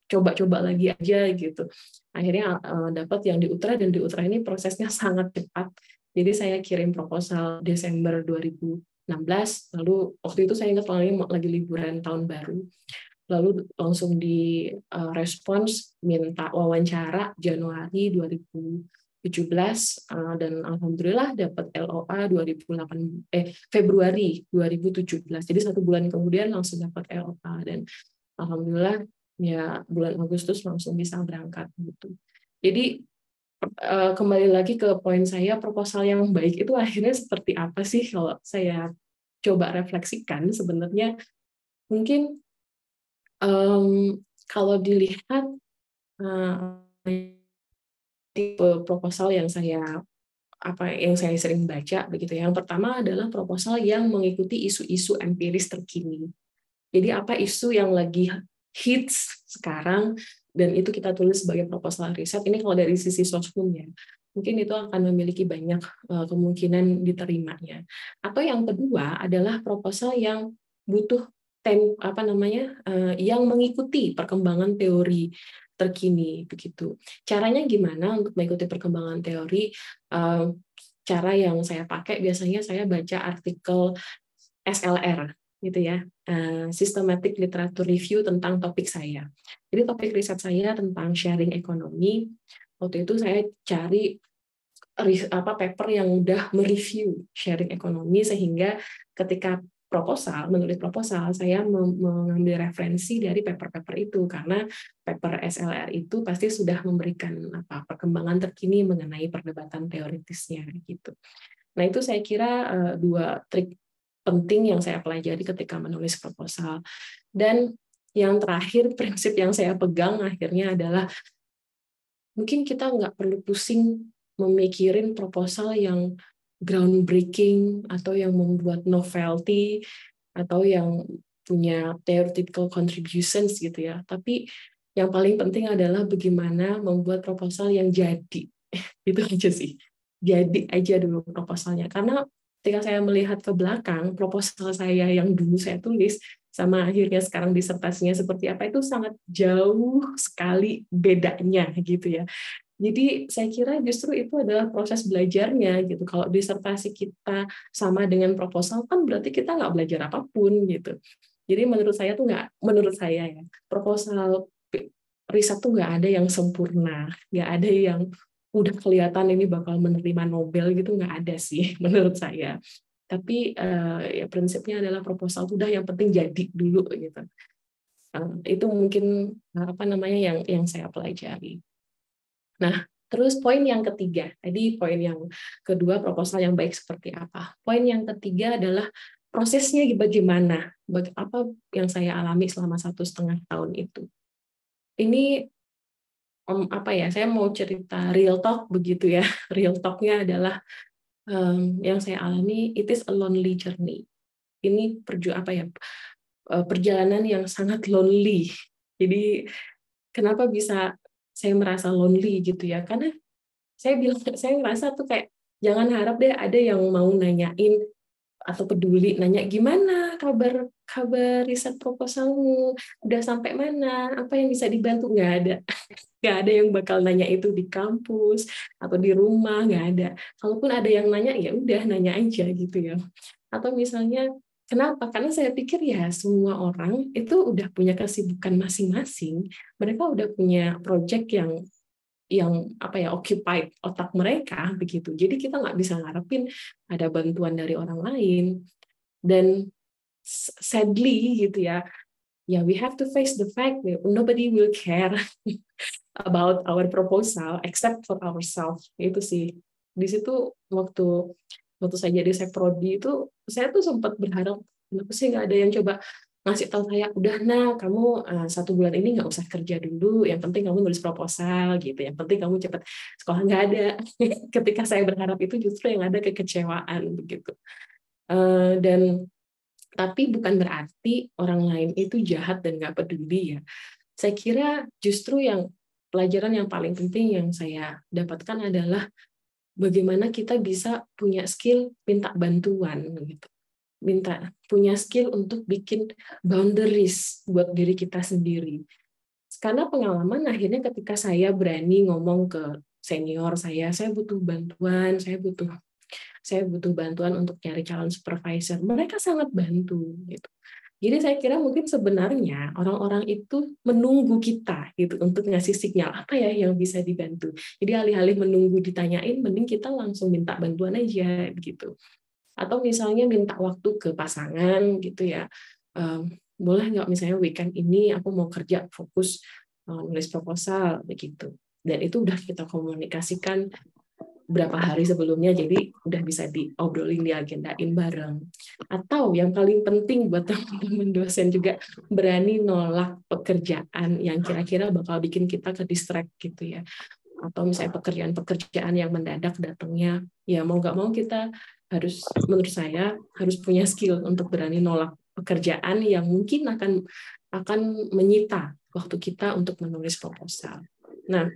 coba-coba lagi aja gitu. Akhirnya dapat yang di Utrecht, dan di Utrecht ini prosesnya sangat cepat. Jadi saya kirim proposal Desember 2016, lalu waktu itu saya ingat lagi liburan tahun baru, lalu langsung di respons minta wawancara Januari 2017 dan alhamdulillah dapat LOA Februari 2017. Jadi 1 bulan kemudian langsung dapat LOA dan alhamdulillah ya bulan Agustus langsung bisa berangkat gitu. Jadi kembali lagi ke poin saya, proposal yang baik itu akhirnya seperti apa sih kalau saya coba refleksikan sebenarnya mungkin kalau dilihat tipe proposal yang saya sering baca begitu. Yang pertama adalah proposal yang mengikuti isu-isu empiris terkini. Jadi apa isu yang lagi hits sekarang dan itu kita tulis sebagai proposal riset. Ini kalau dari sisi soshum ya. Mungkin itu akan memiliki banyak kemungkinan diterimanya. Atau yang kedua adalah proposal yang butuh yang mengikuti perkembangan teori terkini begitu. Caranya gimana untuk mengikuti perkembangan teori? Cara yang saya pakai biasanya saya baca artikel SLR gitu ya, Systematic Literature Review tentang topik saya. Jadi topik riset saya tentang sharing ekonomi. Waktu itu saya cari paper yang udah mereview sharing ekonomi sehingga ketika menulis proposal, saya mengambil referensi dari paper-paper itu, karena paper SLR itu pasti sudah memberikan perkembangan terkini mengenai perdebatan teoritisnya gitu. Nah, itu saya kira dua trik penting yang saya pelajari ketika menulis proposal. Dan yang terakhir, prinsip yang saya pegang akhirnya adalah mungkin kita nggak perlu pusing memikirin proposal yang groundbreaking atau yang membuat novelty atau yang punya theoretical contributions gitu ya. Tapi yang paling penting adalah bagaimana membuat proposal yang jadi. Itu aja sih. Jadi aja dulu proposalnya. Karena ketika saya melihat ke belakang, proposal saya yang dulu saya tulis sama akhirnya sekarang disertasinya seperti apa itu sangat jauh sekali bedanya gitu ya. Jadi saya kira justru itu adalah proses belajarnya gitu. Kalau disertasi kita sama dengan proposal kan berarti kita nggak belajar apapun gitu. Jadi menurut saya ya, proposal riset tuh nggak ada yang sempurna, nggak ada yang udah kelihatan ini bakal menerima Nobel gitu, nggak ada sih menurut saya. Tapi ya prinsipnya adalah proposal udah yang penting jadi dulu gitu. Itu mungkin yang saya pelajari. Nah, terus poin yang ketiga, tadi poin yang kedua proposal yang baik seperti apa. Poin yang ketiga adalah prosesnya bagaimana, apa yang saya alami selama 1,5 tahun itu. Ini saya mau cerita real talk begitu ya. Real talk-nya adalah yang saya alami, it is a lonely journey. Ini perjalanan yang sangat lonely. Jadi kenapa bisa saya merasa lonely gitu ya? Karena saya ngerasa tuh kayak jangan harap deh ada yang mau nanyain atau peduli nanya gimana kabar riset proposalmu, udah sampai mana, apa yang bisa dibantu, nggak ada yang bakal nanya itu di kampus atau di rumah, nggak ada. Kalaupun ada yang nanya ya udah nanya aja gitu ya. Atau misalnya kenapa? Karena saya pikir ya semua orang itu udah punya kesibukan masing-masing, mereka udah punya project yang occupied otak mereka begitu. Jadi kita nggak bisa ngarepin ada bantuan dari orang lain. Dan sadly gitu ya, we have to face the fact that nobody will care about our proposal except for ourselves. Itu sih. Di situ waktu saya jadi sekprodi itu saya tuh sempat berharap kenapa sih nggak ada yang coba ngasih tahu saya, udah kamu 1 bulan ini nggak usah kerja dulu, yang penting kamu nulis proposal gitu, yang penting kamu cepat sekolah, nggak ada. Ketika saya berharap itu justru yang ada kekecewaan begitu. Dan tapi bukan berarti orang lain itu jahat dan nggak peduli ya. Saya kira justru pelajaran yang paling penting yang saya dapatkan adalah bagaimana kita bisa punya skill minta bantuan gitu. Punya skill untuk bikin boundaries buat diri kita sendiri. Karena pengalaman akhirnya ketika saya berani ngomong ke senior saya butuh bantuan, saya butuh bantuan untuk cari calon supervisor. Mereka sangat bantu gitu. Jadi saya kira mungkin sebenarnya orang-orang itu menunggu kita gitu untuk ngasih sinyal apa ya yang bisa dibantu. Jadi alih-alih menunggu ditanyain, mending kita langsung minta bantuan aja gitu. Atau misalnya minta waktu ke pasangan gitu ya, boleh nggak misalnya weekend ini aku mau kerja fokus nulis proposal begitu, dan itu udah kita komunikasikan berapa hari sebelumnya, jadi udah bisa diobrolin, diagendain bareng. Atau yang paling penting buat teman-teman dosen juga, berani nolak pekerjaan yang kira-kira bakal bikin kita ke distract gitu ya, atau misalnya pekerjaan yang mendadak datangnya, ya mau nggak mau kita menurut saya harus punya skill untuk berani nolak pekerjaan yang mungkin akan menyita waktu kita untuk menulis proposal. Nah,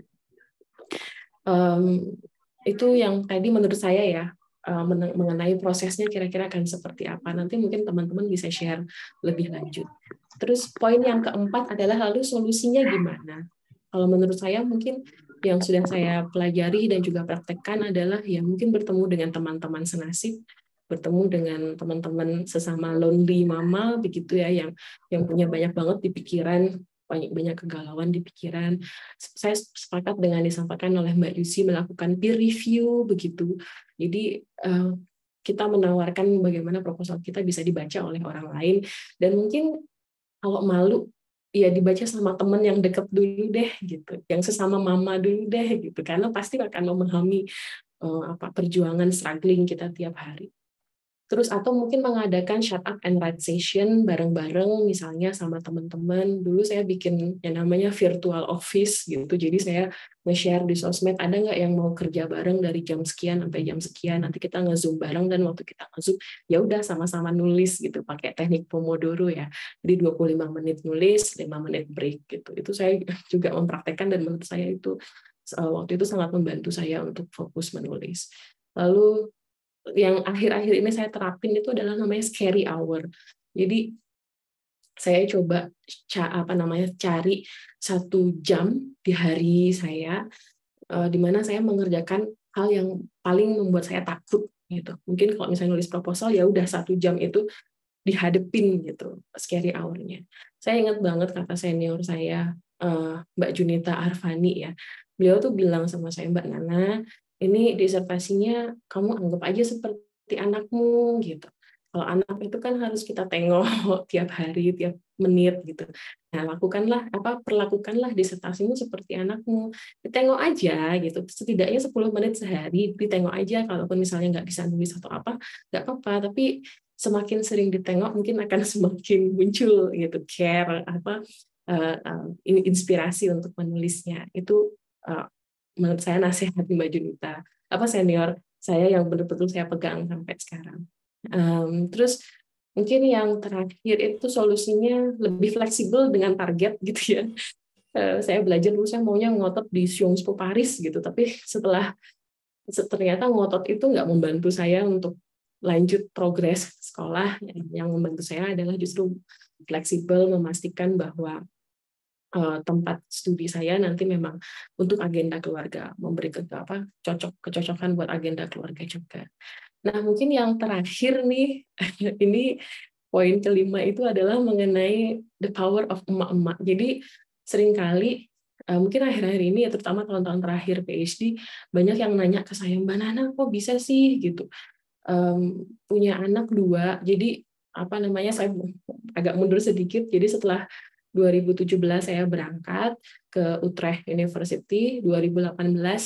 itu yang tadi menurut saya ya, mengenai prosesnya kira-kira akan seperti apa. Nanti mungkin teman-teman bisa share lebih lanjut. Terus poin yang keempat adalah lalu solusinya gimana? Kalau menurut saya mungkin yang sudah saya pelajari dan juga praktekkan adalah ya mungkin bertemu dengan teman-teman senasib, bertemu dengan teman-teman sesama lonely mama begitu ya, yang punya banyak banget di pikiran, banyak kegalauan di pikiran. Saya sepakat dengan disampaikan oleh Mbak Yusi melakukan peer review begitu. Jadi kita menawarkan bagaimana proposal kita bisa dibaca oleh orang lain, dan mungkin kalau malu ya dibaca sama teman yang deket dulu deh gitu, yang sesama mama dulu deh gitu, karena pasti akan memahami perjuangan struggling kita tiap hari. Terus atau mungkin mengadakan shut up and write session bareng-bareng, misalnya sama teman-teman. Dulu saya bikin yang namanya virtual office gitu. Jadi saya nge-share di sosmed, ada nggak yang mau kerja bareng dari jam sekian sampai jam sekian. Nanti kita nge-zoom bareng, dan waktu kita nge-zoom ya udah sama-sama nulis gitu pakai teknik Pomodoro ya. Jadi 25 menit nulis, 5 menit break gitu. Itu saya juga mempraktekkan, dan menurut saya itu waktu itu sangat membantu saya untuk fokus menulis. Lalu yang akhir-akhir ini saya terapin itu adalah namanya scary hour. Jadi saya coba cari 1 jam di hari saya, di mana saya mengerjakan hal yang paling membuat saya takut gitu. Mungkin kalau misalnya nulis proposal ya udah 1 jam itu dihadepin gitu, scary hour-nya. Saya ingat banget kata senior saya, Mbak Junita Arfani ya. Beliau tuh bilang sama saya, Mbak Nana, ini disertasinya kamu anggap aja seperti anakmu gitu. Kalau anak itu kan harus kita tengok tiap hari, tiap menit gitu. Nah, perlakukanlah disertasimu seperti anakmu. Ditengok aja gitu. Setidaknya 10 menit sehari ditengok aja, kalaupun misalnya nggak bisa nulis atau apa, nggak apa-apa, tapi semakin sering ditengok mungkin akan semakin muncul gitu care inspirasi untuk menulisnya. Itu menurut saya nasihat Mbak Junita, senior saya yang betul-betul saya pegang sampai sekarang. Terus mungkin yang terakhir itu solusinya lebih fleksibel dengan target gitu ya. Saya belajar dulu, saya maunya ngotot di Sciences Po Paris gitu, tapi ternyata ngotot itu nggak membantu saya untuk lanjut progres sekolah. Yang membantu saya adalah justru fleksibel, memastikan bahwa tempat studi saya nanti memang untuk agenda keluarga, memberi kecocokan buat agenda keluarga juga. Nah, mungkin yang terakhir nih, ini poin kelima itu adalah mengenai the power of emak-emak. Jadi seringkali mungkin akhir-akhir ini ya, terutama tahun-tahun terakhir PhD, banyak yang nanya ke saya, Mbak Nana kok bisa sih gitu punya anak 2. Jadi saya agak mundur sedikit. Jadi setelah 2017 saya berangkat ke Utrecht University, 2018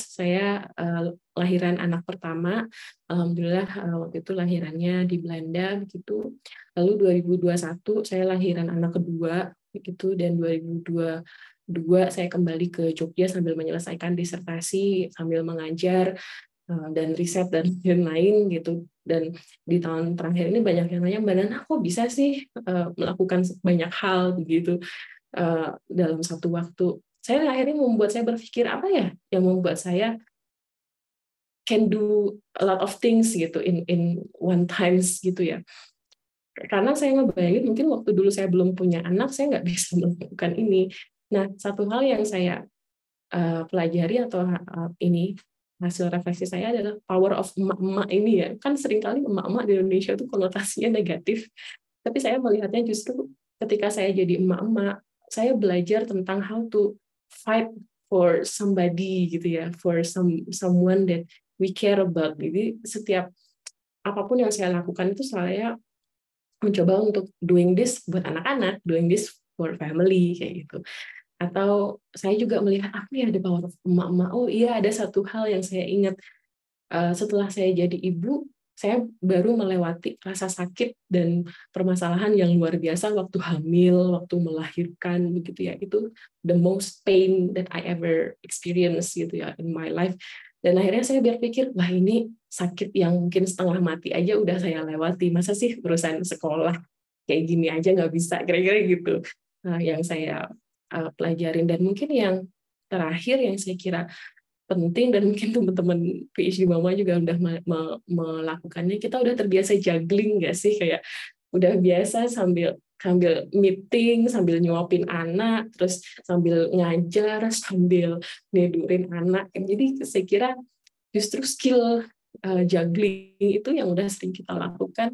saya lahiran anak pertama. Alhamdulillah waktu itu lahirannya di Belanda begitu. Lalu 2021 saya lahiran anak kedua begitu, dan 2022 saya kembali ke Jogja sambil menyelesaikan disertasi, sambil mengajar dan riset dan lain-lain gitu. Dan di tahun terakhir ini banyak yang nanya, Mbak Nana kok bisa sih melakukan banyak hal begitu dalam satu waktu. Saya akhirnya membuat saya berpikir, apa ya yang membuat saya can do a lot of things gitu in one times gitu ya. Karena saya ngebayangin mungkin waktu dulu saya belum punya anak, saya nggak bisa melakukan ini. Nah, satu hal yang saya pelajari atau ini hasil refleksi saya adalah power of emak-emak ini ya. Kan seringkali emak-emak di Indonesia itu konotasinya negatif. Tapi saya melihatnya justru ketika saya jadi emak-emak, saya belajar tentang how to fight for somebody gitu ya, for someone that we care about. Jadi setiap apapun yang saya lakukan itu saya mencoba untuk doing this buat anak-anak, doing this for family kayak gitu. Atau saya juga melihat apa ya the power of emak-emak. Oh iya, ada satu hal yang saya ingat setelah saya jadi ibu, saya baru melewati rasa sakit dan permasalahan yang luar biasa waktu hamil, waktu melahirkan begitu ya. Itu the most pain that I ever experienced gitu ya in my life. Dan akhirnya saya berpikir, wah ini sakit yang mungkin setengah mati aja udah saya lewati. Masa sih urusan sekolah kayak gini aja nggak bisa, kira-kira gitu. Yang saya pelajarin. Dan mungkin yang terakhir yang saya kira penting, dan mungkin teman-teman PhD Mama juga udah melakukannya, kita udah terbiasa juggling nggak sih, kayak udah biasa sambil meeting, sambil nyuapin anak, terus sambil ngajar, sambil nidurin anak. Jadi saya kira justru skill juggling itu yang udah sering kita lakukan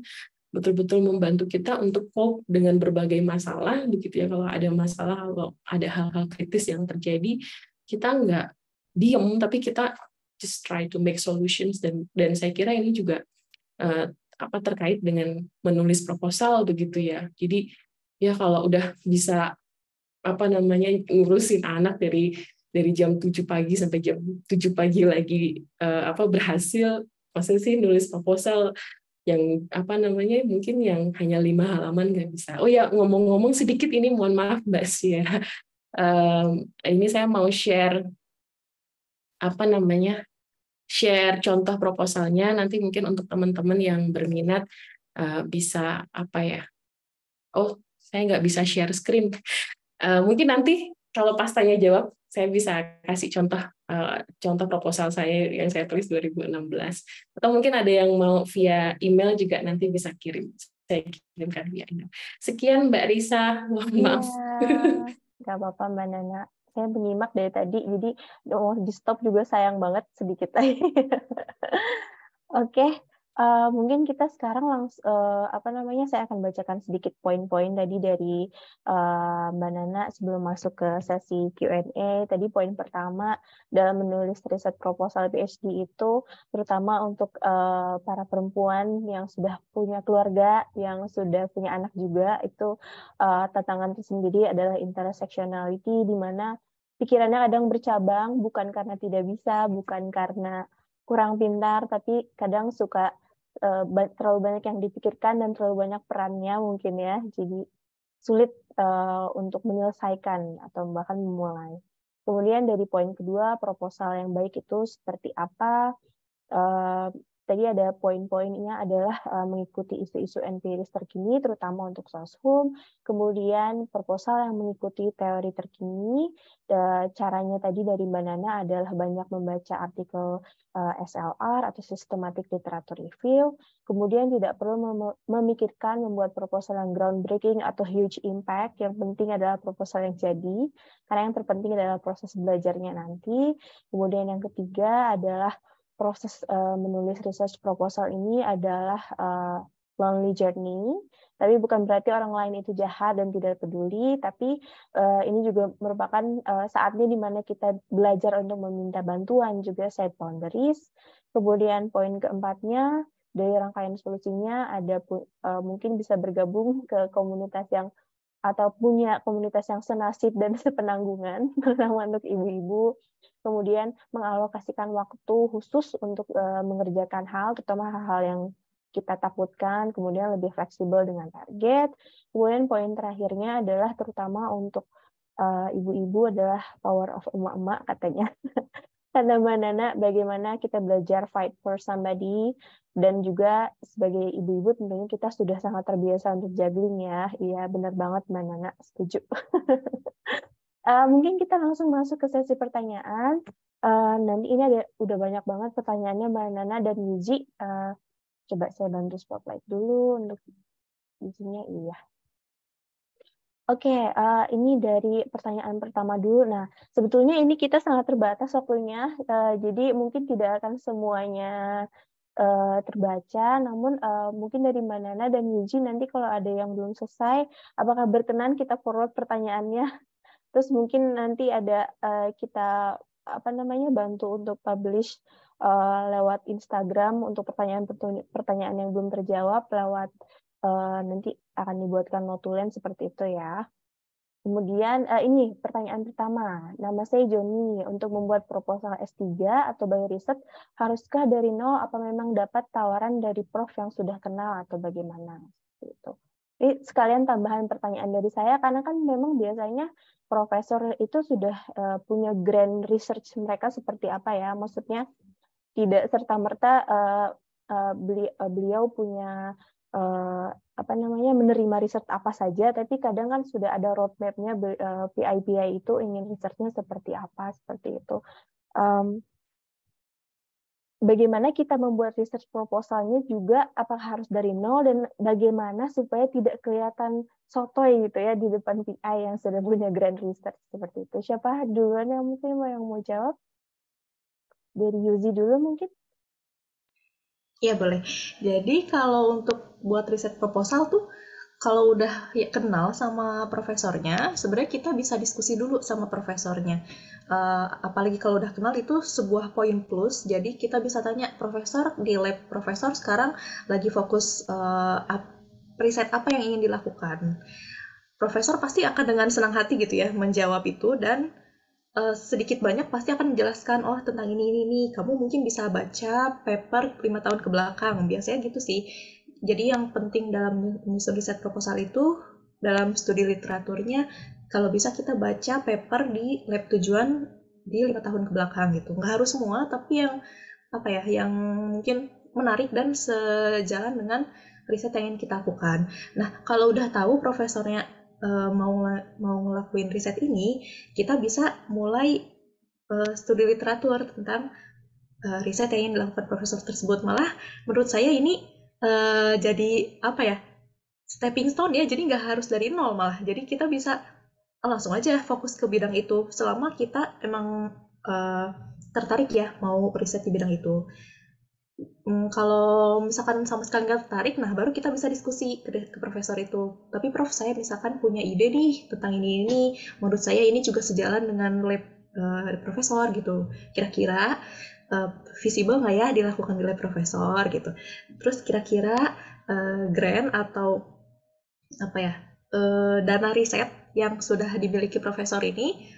betul-betul membantu kita untuk cope dengan berbagai masalah begitu ya. Kalau ada masalah, kalau ada hal-hal kritis yang terjadi, kita nggak diem, tapi kita just try to make solutions. Dan saya kira ini juga apa terkait dengan menulis proposal begitu ya. Jadi ya kalau udah bisa apa namanya ngurusin anak dari jam 7 pagi sampai jam 7 pagi lagi apa berhasil, maksudnya sih nulis proposal yang apa namanya mungkin yang hanya 5 halaman nggak bisa. Oh ya, ngomong-ngomong sedikit ini, mohon maaf Mbak Sia. Ini saya mau share apa namanya share contoh proposalnya, nanti mungkin untuk teman-teman yang berminat bisa apa ya. Oh, saya nggak bisa share screen. Mungkin nanti kalau pas tanya jawab saya bisa kasih contoh proposal saya yang saya tulis 2016. Atau mungkin ada yang mau via email juga nanti bisa kirim. Saya kirimkan via email. Sekian Mbak Risa, mohon maaf. Nggak apa-apa Mbak Nana. Saya menyimak dari tadi, jadi di stop juga sayang banget sedikit aja. Oke, mungkin kita sekarang langsung saya akan bacakan sedikit poin-poin tadi dari Mbak Nana sebelum masuk ke sesi Q&A. Tadi poin pertama dalam menulis riset proposal PhD itu terutama untuk para perempuan yang sudah punya keluarga, yang sudah punya anak juga, itu tantangan tersendiri adalah intersectionality, di mana pikirannya kadang bercabang, bukan karena tidak bisa, bukan karena kurang pintar, tapi kadang suka terlalu banyak yang dipikirkan dan terlalu banyak perannya mungkin ya, jadi sulit untuk menyelesaikan atau bahkan memulai. Kemudian dari poin kedua, proposal yang baik itu seperti apa? Tadi ada poin-poinnya adalah mengikuti isu-isu empiris terkini, terutama untuk soshum. Kemudian proposal yang mengikuti teori terkini. Caranya tadi dari Mbak Nana adalah banyak membaca artikel SLR atau Systematic Literature Review. Kemudian tidak perlu memikirkan membuat proposal yang groundbreaking atau huge impact. Yang penting adalah proposal yang jadi, karena yang terpenting adalah proses belajarnya nanti. Kemudian yang ketiga adalah proses menulis research proposal ini adalah lonely journey, tapi bukan berarti orang lain itu jahat dan tidak peduli, tapi ini juga merupakan saatnya di mana kita belajar untuk meminta bantuan, juga set boundaries. Kemudian poin keempatnya, dari rangkaian solusinya ada mungkin bisa bergabung ke komunitas yang atau punya komunitas yang senasib dan sepenanggungan, terutama untuk ibu-ibu. Kemudian mengalokasikan waktu khusus untuk mengerjakan hal, terutama hal-hal yang kita takutkan, kemudian lebih fleksibel dengan target. Kemudian poin terakhirnya adalah terutama untuk ibu-ibu adalah power of emak-emak katanya. Kata Mbak Nana, bagaimana kita belajar fight for somebody, dan juga sebagai ibu-ibu tentunya kita sudah sangat terbiasa untuk juggling ya. Iya, benar banget Mbak Nana, setuju. Mungkin kita langsung masuk ke sesi pertanyaan. Nanti ini udah banyak banget pertanyaannya Mbak Nana dan Yuji. Coba saya bantu spotlight dulu untuk isinya. Iya. Oke, ini dari pertanyaan pertama dulu. Nah, sebetulnya ini kita sangat terbatas waktunya, jadi mungkin tidak akan semuanya terbaca, namun mungkin dari Mbak Nana dan Yuji nanti kalau ada yang belum selesai, apakah berkenan kita forward pertanyaannya? Terus mungkin nanti ada kita bantu untuk publish lewat Instagram untuk pertanyaan yang belum terjawab lewat nanti akan dibuatkan notulen seperti itu ya. Kemudian ini pertanyaan pertama, nama saya Joni. Untuk membuat proposal S3 atau bioriset, haruskah dari nol apa memang dapat tawaran dari prof yang sudah kenal atau bagaimana? Gitu. Ini sekalian tambahan pertanyaan dari saya, karena kan memang biasanya profesor itu sudah punya grand research mereka seperti apa ya, maksudnya tidak serta-merta beliau punya menerima riset apa saja, tapi kadang kan sudah ada roadmap-nya, PI itu ingin risetnya seperti apa, seperti itu. Bagaimana kita membuat research proposalnya juga, apakah harus dari nol, dan bagaimana supaya tidak kelihatan sotoy gitu ya di depan PI yang sudah punya grand research seperti itu. Siapa duluan yang mungkin mau jawab? Dari Yuzi dulu mungkin? Iya boleh. Jadi kalau untuk buat riset proposal tuh kalau udah ya kenal sama profesornya, sebenarnya kita bisa diskusi dulu sama profesornya. Apalagi kalau udah kenal itu sebuah poin plus. Jadi kita bisa tanya profesor, di lab profesor sekarang lagi fokus riset apa yang ingin dilakukan. Profesor pasti akan dengan senang hati gitu ya menjawab itu, dan sedikit banyak pasti akan menjelaskan, oh tentang ini, kamu mungkin bisa baca paper 5 tahun ke belakang, biasanya gitu sih. Jadi yang penting dalam menyusun riset proposal itu, dalam studi literaturnya, kalau bisa kita baca paper di lab tujuan di 5 tahun ke belakang gitu. Nggak harus semua, tapi yang apa ya, yang mungkin menarik dan sejalan dengan riset yang ingin kita lakukan. Nah, kalau udah tahu profesornya mau ngelakuin riset ini, kita bisa mulai studi literatur tentang riset yang ingin dilakukan profesor tersebut. Malah menurut saya ini jadi apa ya, stepping stone ya, jadi nggak harus dari nol, malah jadi kita bisa langsung aja fokus ke bidang itu selama kita emang tertarik ya mau riset di bidang itu. Kalau misalkan sama sekali nggak tertarik, nah baru kita bisa diskusi ke profesor itu. Tapi Prof, saya misalkan punya ide nih tentang ini, menurut saya ini juga sejalan dengan lab profesor gitu. Kira-kira visible nggak ya dilakukan di lab profesor gitu. Terus kira-kira grant atau apa ya, dana riset yang sudah dimiliki profesor ini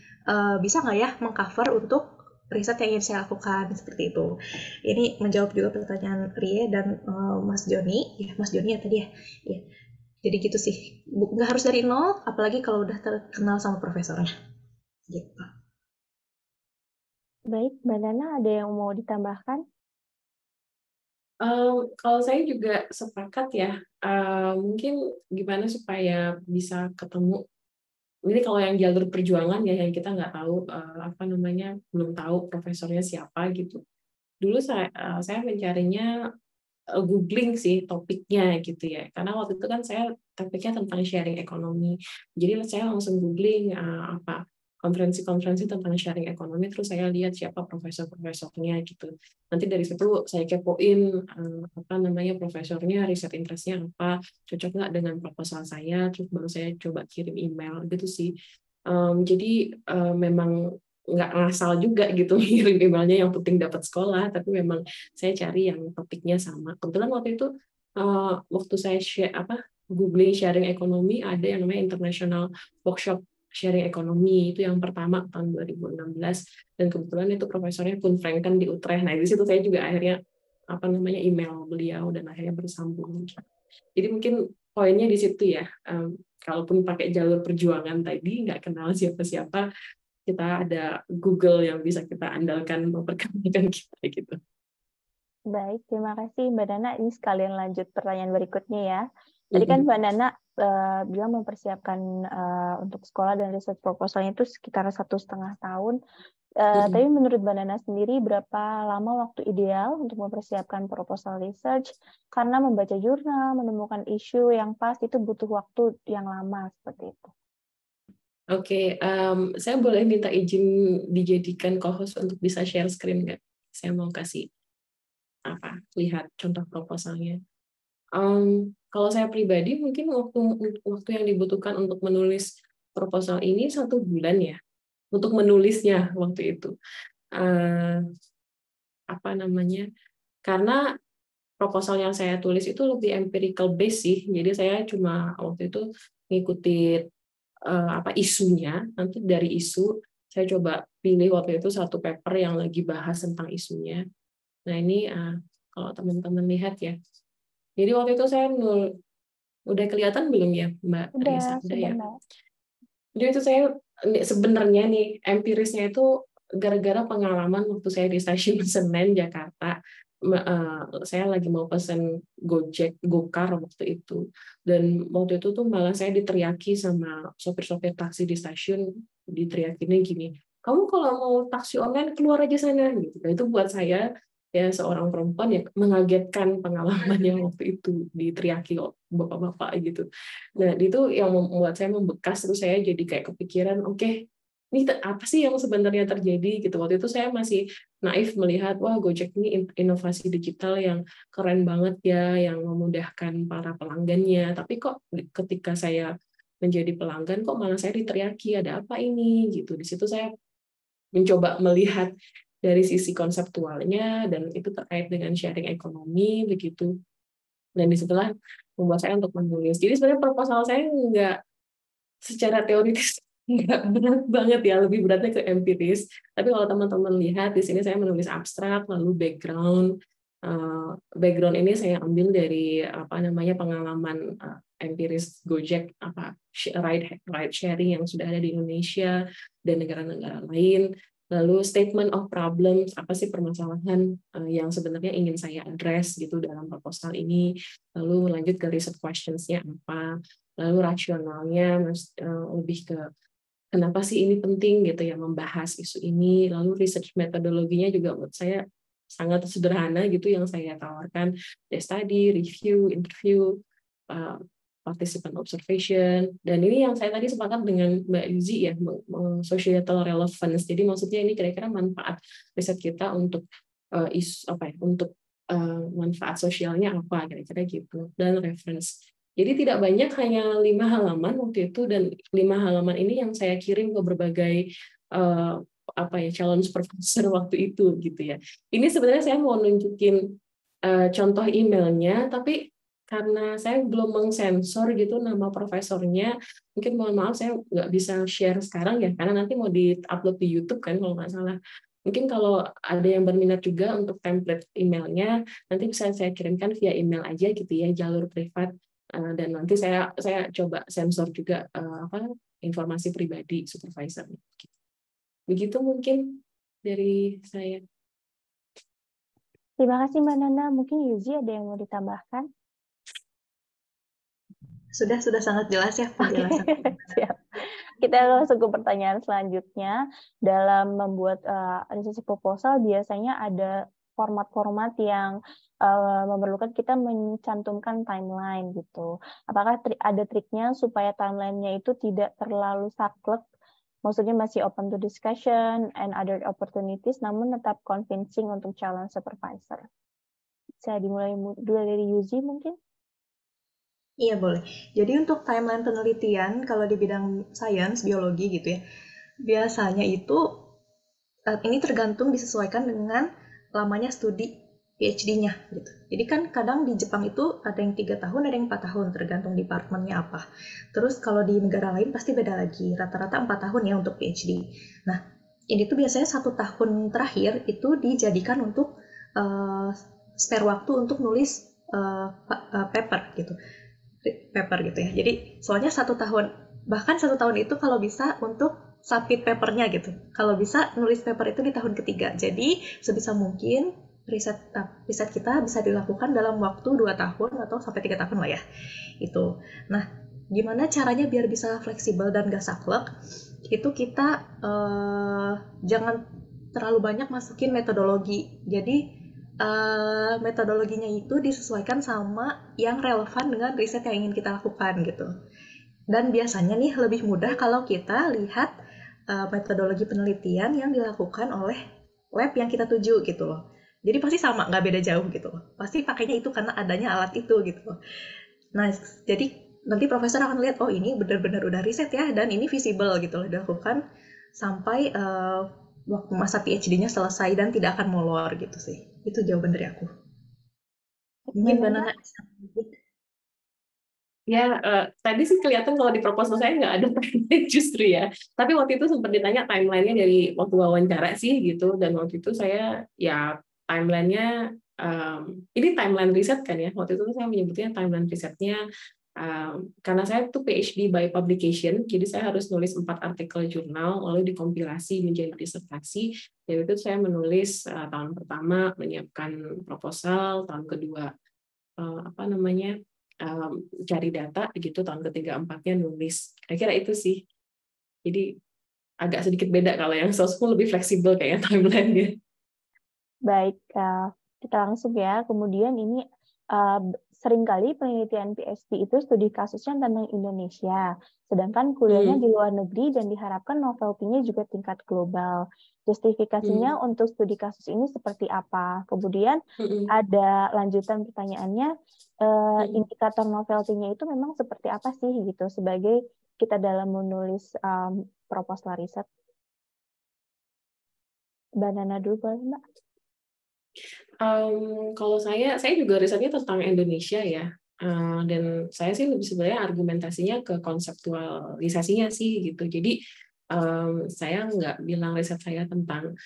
bisa nggak ya mengcover untuk riset yang ingin saya lakukan, seperti itu. Ini menjawab juga pertanyaan Rie dan Mas Joni, ya Mas Joni ya tadi ya. Ya. Jadi gitu sih, nggak harus dari nol, apalagi kalau udah terkenal sama profesornya. Gitu. Baik, Mbak Nana ada yang mau ditambahkan? Kalau saya juga sepakat ya, mungkin gimana supaya bisa ketemu. Ini kalau yang jalur perjuangan ya, yang kita nggak tahu belum tahu profesornya siapa gitu. Dulu saya mencarinya googling sih topiknya gitu ya, karena waktu itu kan saya topiknya tentang sharing ekonomi, jadi saya langsung googling apa konferensi-konferensi tentang sharing ekonomi, terus saya lihat siapa profesor-profesornya gitu. Nanti dari situ saya kepoin profesornya, riset interestnya apa, cocok nggak dengan proposal saya, terus baru saya coba kirim email gitu sih. Jadi memang nggak ngasal juga gitu ngirim emailnya yang penting dapat sekolah, tapi memang saya cari yang topiknya sama. Kebetulan waktu itu waktu saya googling sharing ekonomi, ada yang namanya International Workshop Sharing Ekonomi, itu yang pertama tahun 2016, dan kebetulan itu profesornya Koen Franken di Utrecht. Nah, di situ saya juga akhirnya email beliau dan akhirnya bersambung. Jadi mungkin poinnya di situ ya. Kalaupun pakai jalur perjuangan tadi, nggak kenal siapa-siapa, kita ada Google yang bisa kita andalkan memperkenalkan kita gitu. Baik, terima kasih Mbak Nana. Ini sekalian lanjut pertanyaan berikutnya ya. Tadi kan Mbak Nana bilang mempersiapkan untuk sekolah dan riset proposalnya itu sekitar 1,5 tahun. Tapi menurut Mbak Nana sendiri, berapa lama waktu ideal untuk mempersiapkan proposal research? Karena membaca jurnal, menemukan isu yang pas, itu butuh waktu yang lama, seperti itu. Oke, saya boleh minta izin dijadikan co-host untuk bisa share screen nggak? Saya mau kasih lihat contoh proposalnya. Kalau saya pribadi mungkin waktu yang dibutuhkan untuk menulis proposal ini 1 bulan ya, untuk menulisnya waktu itu. Karena proposal yang saya tulis itu lebih empirical base sih, jadi saya cuma waktu itu ngikutin isunya. Nanti dari isu saya coba pilih waktu itu 1 paper yang lagi bahas tentang isunya. Nah ini kalau teman-teman lihat ya, jadi waktu itu saya udah kelihatan belum ya Mbak Riesa? Udah ya. Jadi itu saya sebenarnya nih empirisnya itu gara-gara pengalaman waktu saya di stasiun Senen Jakarta. Saya lagi mau pesen Gojek, Gokar waktu itu, dan waktu itu tuh malah saya diteriaki sama sopir-sopir taksi di stasiun, diteriakinnya gini, kamu kalau mau taksi online keluar aja sana gitu. Nah, itu buat saya ya seorang perempuan ya mengagetkan pengalamannya waktu itu diteriaki bapak-bapak gitu. Nah itu yang membuat saya membekas, terus saya jadi kayak kepikiran, oke, ini apa sih yang sebenarnya terjadi gitu. Waktu itu saya masih naif melihat, wah Gojek ini inovasi digital yang keren banget ya, yang memudahkan para pelanggannya. Tapi kok ketika saya menjadi pelanggan, kok malah saya diteriaki, ada apa ini gitu. Di situ saya mencoba melihat dari sisi konseptualnya, dan itu terkait dengan sharing ekonomi begitu. Dan disitulah membuat saya untuk menulis. Jadi sebenarnya proposal saya nggak secara teoritis nggak berat banget ya, lebih beratnya ke empiris. Tapi kalau teman-teman lihat di sini saya menulis abstrak, lalu background ini saya ambil dari pengalaman empiris Gojek, ride sharing yang sudah ada di Indonesia dan negara-negara lain. Lalu statement of problems, apa sih permasalahan yang sebenarnya ingin saya address gitu dalam proposal ini. Lalu lanjut ke research questions-nya apa. Lalu rasionalnya lebih ke kenapa sih ini penting gitu ya membahas isu ini. Lalu research metodologinya juga menurut saya sangat sederhana gitu yang saya tawarkan, case study, review, interview, participant observation. Dan ini yang saya tadi sepakat dengan Mbak Yuzi ya, societal relevance. Jadi maksudnya ini kira-kira manfaat riset kita untuk manfaat sosialnya apa kira-kira gitu, dan reference. Jadi tidak banyak, hanya 5 halaman waktu itu, dan 5 halaman ini yang saya kirim ke berbagai calon supervisor waktu itu gitu ya. Ini sebenarnya saya mau nunjukin contoh emailnya, tapi karena saya belum mengsensor gitu nama profesornya, mungkin mohon maaf saya nggak bisa share sekarang ya, karena nanti mau di-upload di YouTube kan kalau nggak salah. Mungkin kalau ada yang berminat juga untuk template emailnya, nanti bisa saya kirimkan via email aja gitu ya, jalur privat. Dan nanti saya coba sensor juga informasi pribadi supervisor. Begitu mungkin dari saya. Terima kasih Mbak Nana. Mungkin Yuzi ada yang mau ditambahkan? Sudah sangat jelas ya penjelasan. Siap. Kita langsung ke pertanyaan selanjutnya. Dalam membuat research proposal biasanya ada format-format yang memerlukan kita mencantumkan timeline gitu. Apakah ada triknya supaya timeline-nya itu tidak terlalu saklek, maksudnya masih open to discussion and other opportunities, namun tetap convincing untuk calon supervisor? Bisa dimulai dulu dari Yuzi mungkin? Iya boleh. Jadi untuk timeline penelitian, kalau di bidang sains, biologi gitu ya, biasanya itu ini tergantung disesuaikan dengan lamanya studi PhD-nya gitu. Jadi kan kadang di Jepang itu ada yang 3 tahun, ada yang 4 tahun, tergantung departemennya apa. Terus kalau di negara lain pasti beda lagi, rata-rata 4 tahun ya untuk PhD. Nah, ini tuh biasanya 1 tahun terakhir itu dijadikan untuk spare waktu untuk nulis paper gitu ya. Jadi soalnya 1 tahun, bahkan 1 tahun itu kalau bisa untuk submit papernya gitu. Kalau bisa nulis paper itu di tahun ketiga. Jadi sebisa mungkin riset kita bisa dilakukan dalam waktu 2 tahun atau sampai 3 tahun lah ya. Itu. Nah, gimana caranya biar bisa fleksibel dan gak saklek? Itu kita jangan terlalu banyak masukin metodologi. Jadi metodologinya itu disesuaikan sama yang relevan dengan riset yang ingin kita lakukan gitu. Dan biasanya nih lebih mudah kalau kita lihat metodologi penelitian yang dilakukan oleh lab yang kita tuju gitu loh. Jadi pasti sama, nggak beda jauh gitu loh. Pasti pakainya itu karena adanya alat itu gitu loh. Nah, jadi nanti profesor akan lihat, oh ini benar-benar udah riset ya, dan ini visible gitu loh, dilakukan sampai waktu masa PhD-nya selesai dan tidak akan molor gitu sih. Itu jawaban dari aku. Mungkin Mbak Nana bisa lanjut. Ya, tadi sih kelihatan kalau di proposal saya nggak ada timeline justru ya. Tapi waktu itu sempat ditanya timeline-nya dari waktu wawancara sih gitu. Dan waktu itu saya ya timeline-nya, ini timeline riset kan ya. Waktu itu saya menyebutnya timeline risetnya karena saya tuh PhD by publication, jadi saya harus nulis 4 artikel jurnal lalu dikompilasi menjadi disertasi. Jadi itu saya menulis tahun pertama menyiapkan proposal, tahun kedua cari data gitu, tahun ketiga empatnya nulis. Kira-kira itu sih. Jadi agak sedikit beda kalau yang sosmed lebih fleksibel kayak timeline-nya. Baik, kita langsung ya. Kemudian ini seringkali penelitian PhD itu studi kasusnya tentang Indonesia, sedangkan kuliahnya di luar negeri dan diharapkan novelty-nya juga tingkat global. Justifikasinya untuk studi kasus ini seperti apa? Kemudian ada lanjutan pertanyaannya, indikator novelty-nya itu memang seperti apa sih gitu sebagai kita dalam menulis proposal riset. Mbak Nana dulu boleh, Mbak? Kalau saya juga risetnya tentang Indonesia ya, dan saya sih lebih sebenarnya argumentasinya ke konseptualisasinya sih gitu. Jadi saya nggak bilang riset saya tentang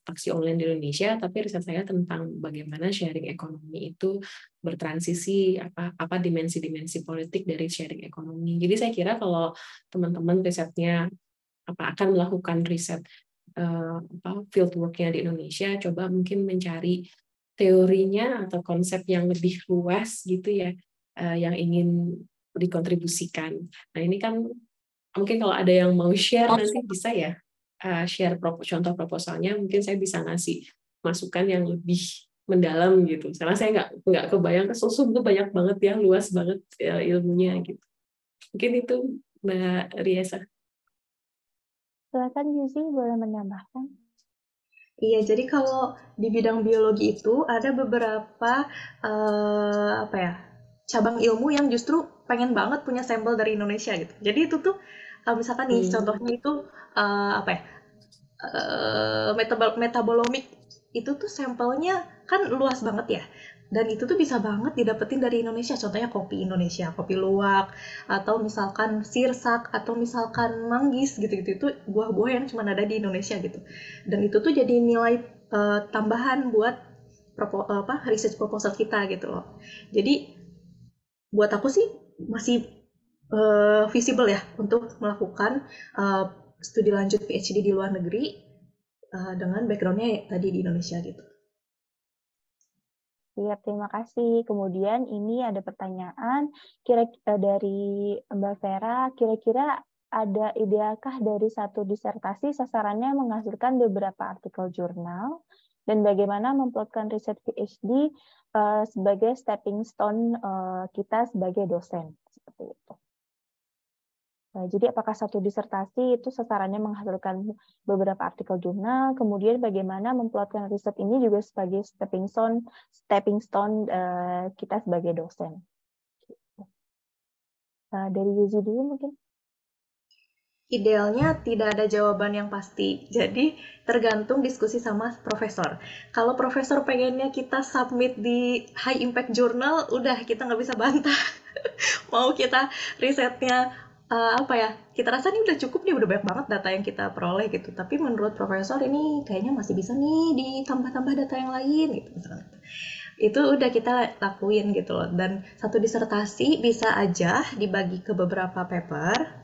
taksi online di Indonesia, tapi riset saya tentang bagaimana sharing ekonomi itu bertransisi, apa dimensi-dimensi politik dari sharing ekonomi. Jadi saya kira kalau teman-teman risetnya akan melakukan riset fieldwork-nya di Indonesia, coba mungkin mencari teorinya atau konsep yang lebih luas gitu ya, yang ingin dikontribusikan. Nah ini kan mungkin kalau ada yang mau share nanti bisa ya share contoh proposalnya, mungkin saya bisa ngasih masukan yang lebih mendalam gitu. Karena saya nggak kebayang sosum tuh banyak banget ya, luas banget ilmunya gitu. Mungkin itu Mbak Riesa. Silakan Yuzi, boleh menambahkan. Iya, jadi kalau di bidang biologi itu ada beberapa cabang ilmu yang justru pengen banget punya sampel dari Indonesia gitu. Jadi itu tuh misalkan nih contohnya itu metabolomik itu tuh sampelnya kan luas banget ya. Dan itu tuh bisa banget didapetin dari Indonesia. Contohnya kopi Indonesia, kopi luwak, atau misalkan sirsak, atau misalkan manggis gitu-gitu. Itu buah-buah yang cuma ada di Indonesia gitu. Dan itu tuh jadi nilai tambahan buat research proposal kita gitu loh. Jadi buat aku sih masih visible ya untuk melakukan studi lanjut PhD di luar negeri dengan background-nya tadi di Indonesia gitu. Iya, terima kasih. Kemudian ini ada pertanyaan dari Mbak Vera, kira-kira ada ideakah dari satu disertasi sasarannya menghasilkan beberapa artikel jurnal, dan bagaimana memplotkan riset PhD sebagai stepping stone kita sebagai dosen, seperti itu. Jadi apakah satu disertasi itu sasarannya menghasilkan beberapa artikel jurnal, kemudian bagaimana memplotkan riset ini juga sebagai stepping stone kita sebagai dosen. Dari Yuzi dulu mungkin. Idealnya tidak ada jawaban yang pasti, jadi tergantung diskusi sama profesor. Kalau profesor pengennya kita submit di high impact journal, udah kita nggak bisa bantah. Mau kita risetnya kita rasa ini udah cukup nih, udah banyak banget data yang kita peroleh gitu. Tapi menurut profesor ini kayaknya masih bisa nih ditambah-tambah data yang lain gitu misalnya. Itu udah kita lakuin gitu loh. Dan satu disertasi bisa aja dibagi ke beberapa paper,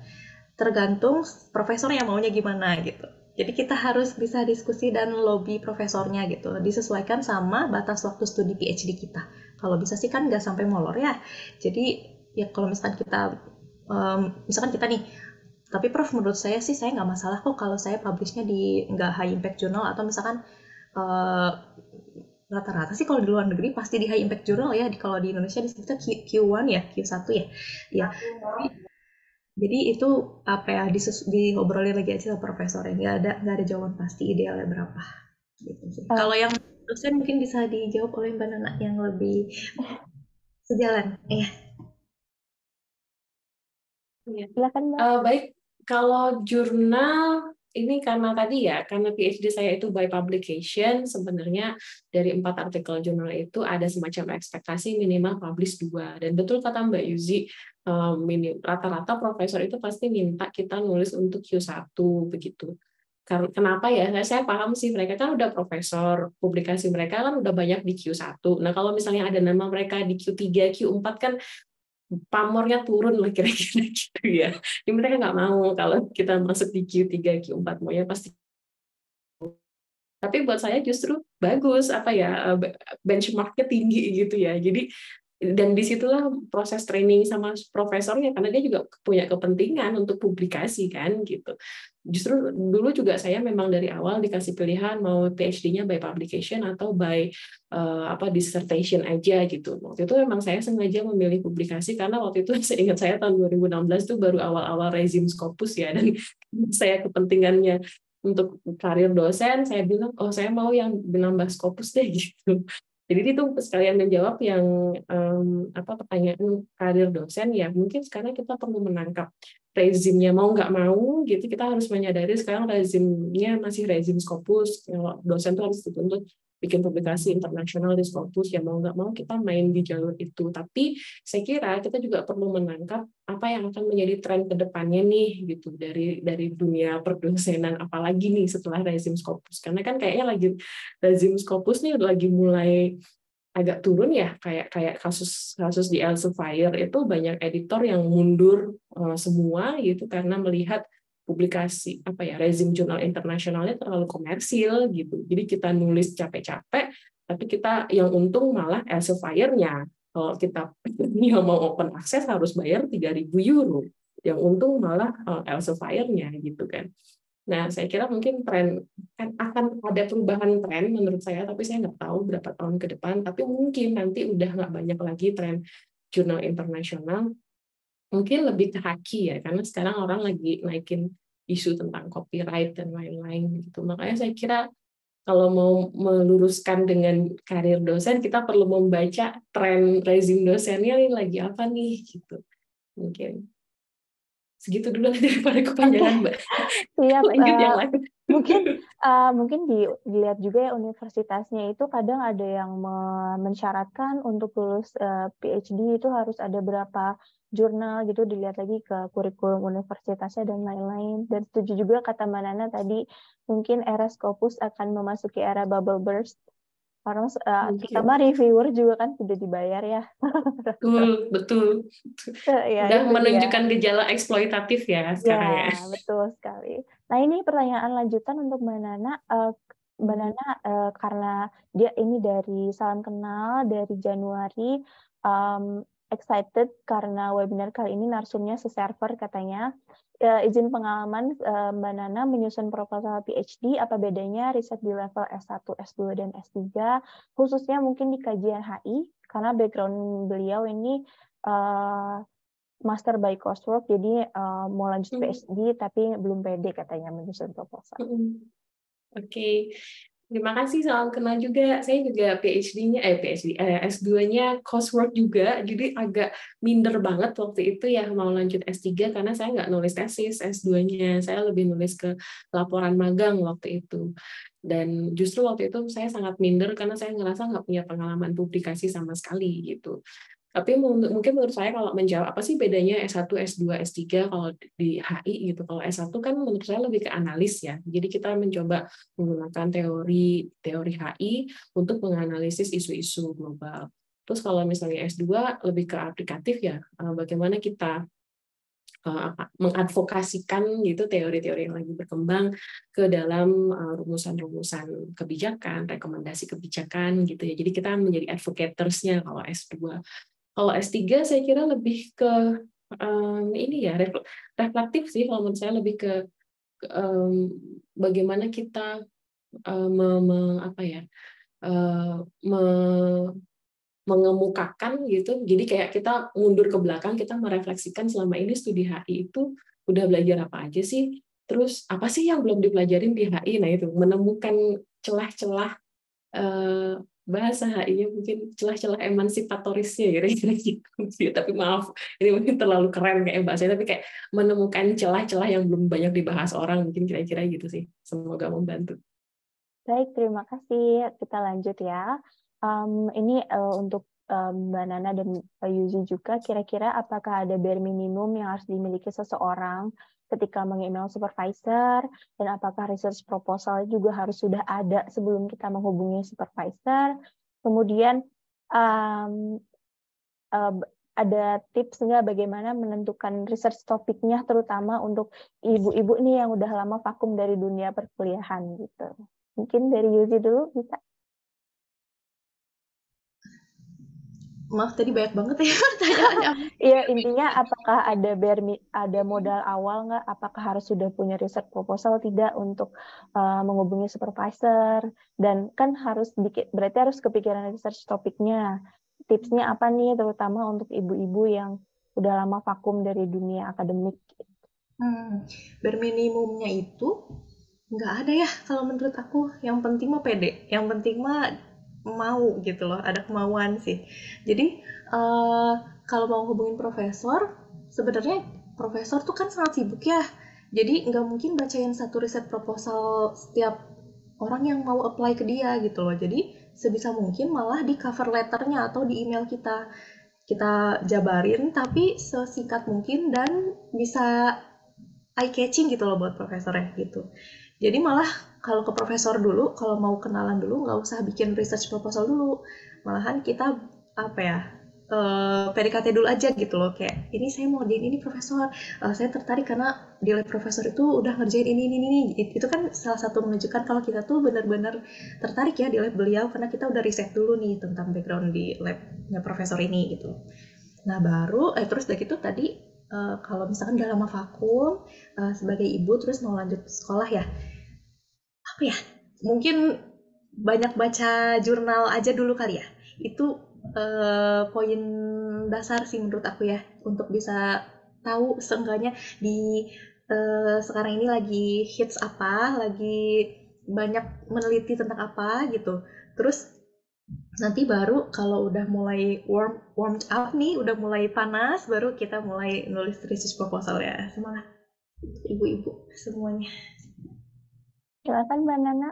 tergantung profesor yang maunya gimana gitu. Jadi kita harus bisa diskusi dan lobby profesornya gitu, disesuaikan sama batas waktu studi PhD kita. Kalau bisa sih kan nggak sampai molor ya. Jadi ya kalau misalkan kita nih, tapi Prof menurut saya sih saya nggak masalah kok kalau saya publishnya di nggak high impact journal, atau misalkan rata-rata sih kalau di luar negeri pasti di high impact journal ya. Kalau di Indonesia disebutnya Q1 ya, Q1 ya. Ya. Jadi itu diobrolin lagi aja sama profesor ya. Nggak ada jawaban pasti idealnya berapa. Gitu sih. Kalau yang dosen mungkin bisa dijawab oleh Mbak Nana yang lebih sejalan. Silakan Mbak. Baik, kalau jurnal ini karena PhD saya itu by publication, sebenarnya dari 4 artikel jurnal itu ada semacam ekspektasi minimal publish 2. Dan betul kata Mbak Yuzi, rata-rata profesor itu pasti minta kita nulis untuk Q1 begitu. Kenapa ya? Saya paham sih, mereka kan udah profesor, publikasi mereka kan udah banyak di Q1. Nah, kalau misalnya ada nama mereka di Q3, Q4 kan pamornya turun lah kira-kira gitu ya. Jadi mereka nggak mau kalau kita masuk di Q3, Q4, maunya pasti. Tapi buat saya justru bagus, benchmarknya tinggi gitu ya. Jadi dan disitulah proses training sama profesornya, karena dia juga punya kepentingan untuk publikasi kan gitu. Justru dulu juga saya memang dari awal dikasih pilihan mau PhD-nya by publication atau by dissertation aja gitu. Waktu itu memang saya sengaja memilih publikasi karena waktu itu seingat saya tahun 2016 itu baru awal-awal rezim Scopus ya, dan saya kepentingannya untuk karir dosen, saya bilang saya mau yang menambah Scopus deh gitu. Jadi itu sekalian menjawab yang pertanyaan karir dosen ya, mungkin sekarang kita perlu menangkap rezimnya mau nggak mau gitu, kita harus menyadari sekarang rezimnya masih rezim Scopus. Kalau dosen tuh harus dituntut bikin publikasi internasional di Scopus, ya mau nggak mau kita main di jalur itu. Tapi saya kira kita juga perlu menangkap apa yang akan menjadi tren ke depannya nih gitu dari dunia perdosenan, apalagi nih setelah rezim Scopus, karena kan kayaknya lagi rezim Scopus nih lagi mulai agak turun ya, kayak kasus di Elsevier itu banyak editor yang mundur semua gitu karena melihat publikasi rezim jurnal internasionalnya terlalu komersil gitu. Jadi kita nulis capek-capek tapi kita yang untung malah Elsevier-nya. Kalau kita yang mau open access harus bayar 3.000 euro, yang untung malah Elsevier-nya gitu kan. Nah, saya kira mungkin tren akan ada perubahan tren menurut saya, tapi saya nggak tahu berapa tahun ke depan. Tapi mungkin nanti udah nggak banyak lagi tren jurnal internasional, mungkin lebih ke haki ya, karena sekarang orang lagi naikin isu tentang copyright dan lain-lain gitu. Makanya saya kira kalau mau meluruskan dengan karir dosen, kita perlu membaca tren rezim dosennya ini lagi apa nih gitu. Mungkin segitu dulu daripada kepanjangan, Mbak. Siap. Lanjut yang lain. Mungkin dilihat juga ya universitasnya itu kadang ada yang mensyaratkan untuk lulus PhD itu harus ada berapa jurnal gitu, dilihat lagi ke kurikulum universitasnya dan lain-lain. Dan setuju juga kata Mbak Nana tadi, mungkin era Scopus akan memasuki era bubble burst. Karena terutama reviewer juga kan sudah dibayar ya. Betul. Ya, Udah itu menunjukkan dia. gejala eksploitatif ya sekarang ya. Ya, betul sekali. Nah, ini pertanyaan lanjutan untuk Mbak Nana. Mbak Nana, karena dia ini dari salam kenal dari Januari, excited karena webinar kali ini narsumnya se-server katanya. Izin pengalaman Mbak Nana menyusun proposal PhD, apa bedanya riset di level S1, S2, dan S3, khususnya mungkin di kajian HI, karena background beliau ini master by coursework, jadi mau lanjut PhD tapi belum pede katanya menyusun proposal. Oke. Terima kasih, salam kenal juga. Saya juga S2-nya coursework juga, jadi agak minder banget waktu itu ya mau lanjut S3 karena saya nggak nulis tesis S2-nya, saya lebih nulis ke laporan magang waktu itu. Dan justru waktu itu saya sangat minder karena saya ngerasa nggak punya pengalaman publikasi sama sekali gitu. Tapi mungkin menurut saya kalau menjawab apa sih bedanya S1, S2, S3 kalau di HI gitu. Kalau S1 kan menurut saya lebih ke analis ya. Jadi kita mencoba menggunakan teori HI untuk menganalisis isu-isu global. Terus kalau misalnya S2 lebih ke aplikatif ya. Bagaimana kita mengadvokasikan gitu teori-teori yang lagi berkembang ke dalam rumusan-rumusan kebijakan, rekomendasi kebijakan gitu ya. Jadi kita menjadi advocators-nya kalau S2. Kalau S3 saya kira lebih ke ini ya reflektif sih, kalau menurut saya lebih ke bagaimana kita mengemukakan gitu. Jadi kayak kita mundur ke belakang, kita merefleksikan selama ini studi HI itu udah belajar apa aja sih, terus apa sih yang belum dipelajarin di HI. Nah itu menemukan celah-celah bahasa HI-nya, mungkin celah-celah emansipatorisnya kira-kira gitu. Tapi maaf, ini mungkin terlalu keren kayak bahasanya, tapi kayak menemukan celah-celah yang belum banyak dibahas orang, mungkin kira-kira gitu sih. Semoga membantu. Baik, terima kasih. Kita lanjut ya. Ini untuk Mbak Nana dan Pak Yuzi juga, kira-kira apakah ada bare minimum yang harus dimiliki seseorang ketika meng-email supervisor, dan apakah research proposal juga harus sudah ada sebelum kita menghubungi supervisor. Kemudian ada tips nggak bagaimana menentukan research topiknya, terutama untuk ibu-ibu nih yang udah lama vakum dari dunia perkuliahan gitu. Mungkin dari Yuzi dulu bisa. Maaf tadi banyak banget ya pertanyaannya. Iya, intinya apakah ada modal awal nggak? Apakah harus sudah punya riset proposal tidak untuk menghubungi supervisor? Dan kan berarti harus kepikiran research topiknya. Tipsnya apa nih, terutama untuk ibu-ibu yang udah lama vakum dari dunia akademik? Berminimumnya itu nggak ada ya kalau menurut aku. Yang penting mah pede, yang penting mah mau gitu loh, ada kemauan sih. Jadi eh, kalau mau hubungin profesor, sebenarnya profesor tuh kan sangat sibuk ya. Jadi nggak mungkin bacain satu riset proposal setiap orang yang mau apply ke dia gitu loh. Jadi sebisa mungkin malah di cover letternya atau di email kita jabarin tapi sesingkat mungkin dan bisa eye catching gitu loh buat profesornya gitu. Jadi malah kalau ke profesor dulu, kalau mau kenalan dulu nggak usah bikin research proposal dulu. Malahan kita apa ya, PDKT dulu aja gitu loh, kayak ini saya mau ngerjain ini profesor, saya tertarik karena di lab profesor itu udah ngerjain ini. Itu kan salah satu menunjukkan kalau kita tuh benar-benar tertarik ya di lab beliau karena kita udah riset dulu nih tentang background di labnya profesor ini gitu. Nah baru, terus dari itu tadi kalau misalkan udah lama vakum sebagai ibu terus mau lanjut sekolah ya, apa ya? Mungkin banyak baca jurnal aja dulu kali ya. Itu poin dasar sih menurut aku ya untuk bisa tahu seenggaknya di sekarang ini lagi hits apa, lagi banyak meneliti tentang apa gitu. Terus nanti baru kalau udah mulai warm up nih, udah mulai panas, baru kita mulai nulis thesis proposal ya. Semangat ibu-ibu semuanya. Silakan Mbak Nana.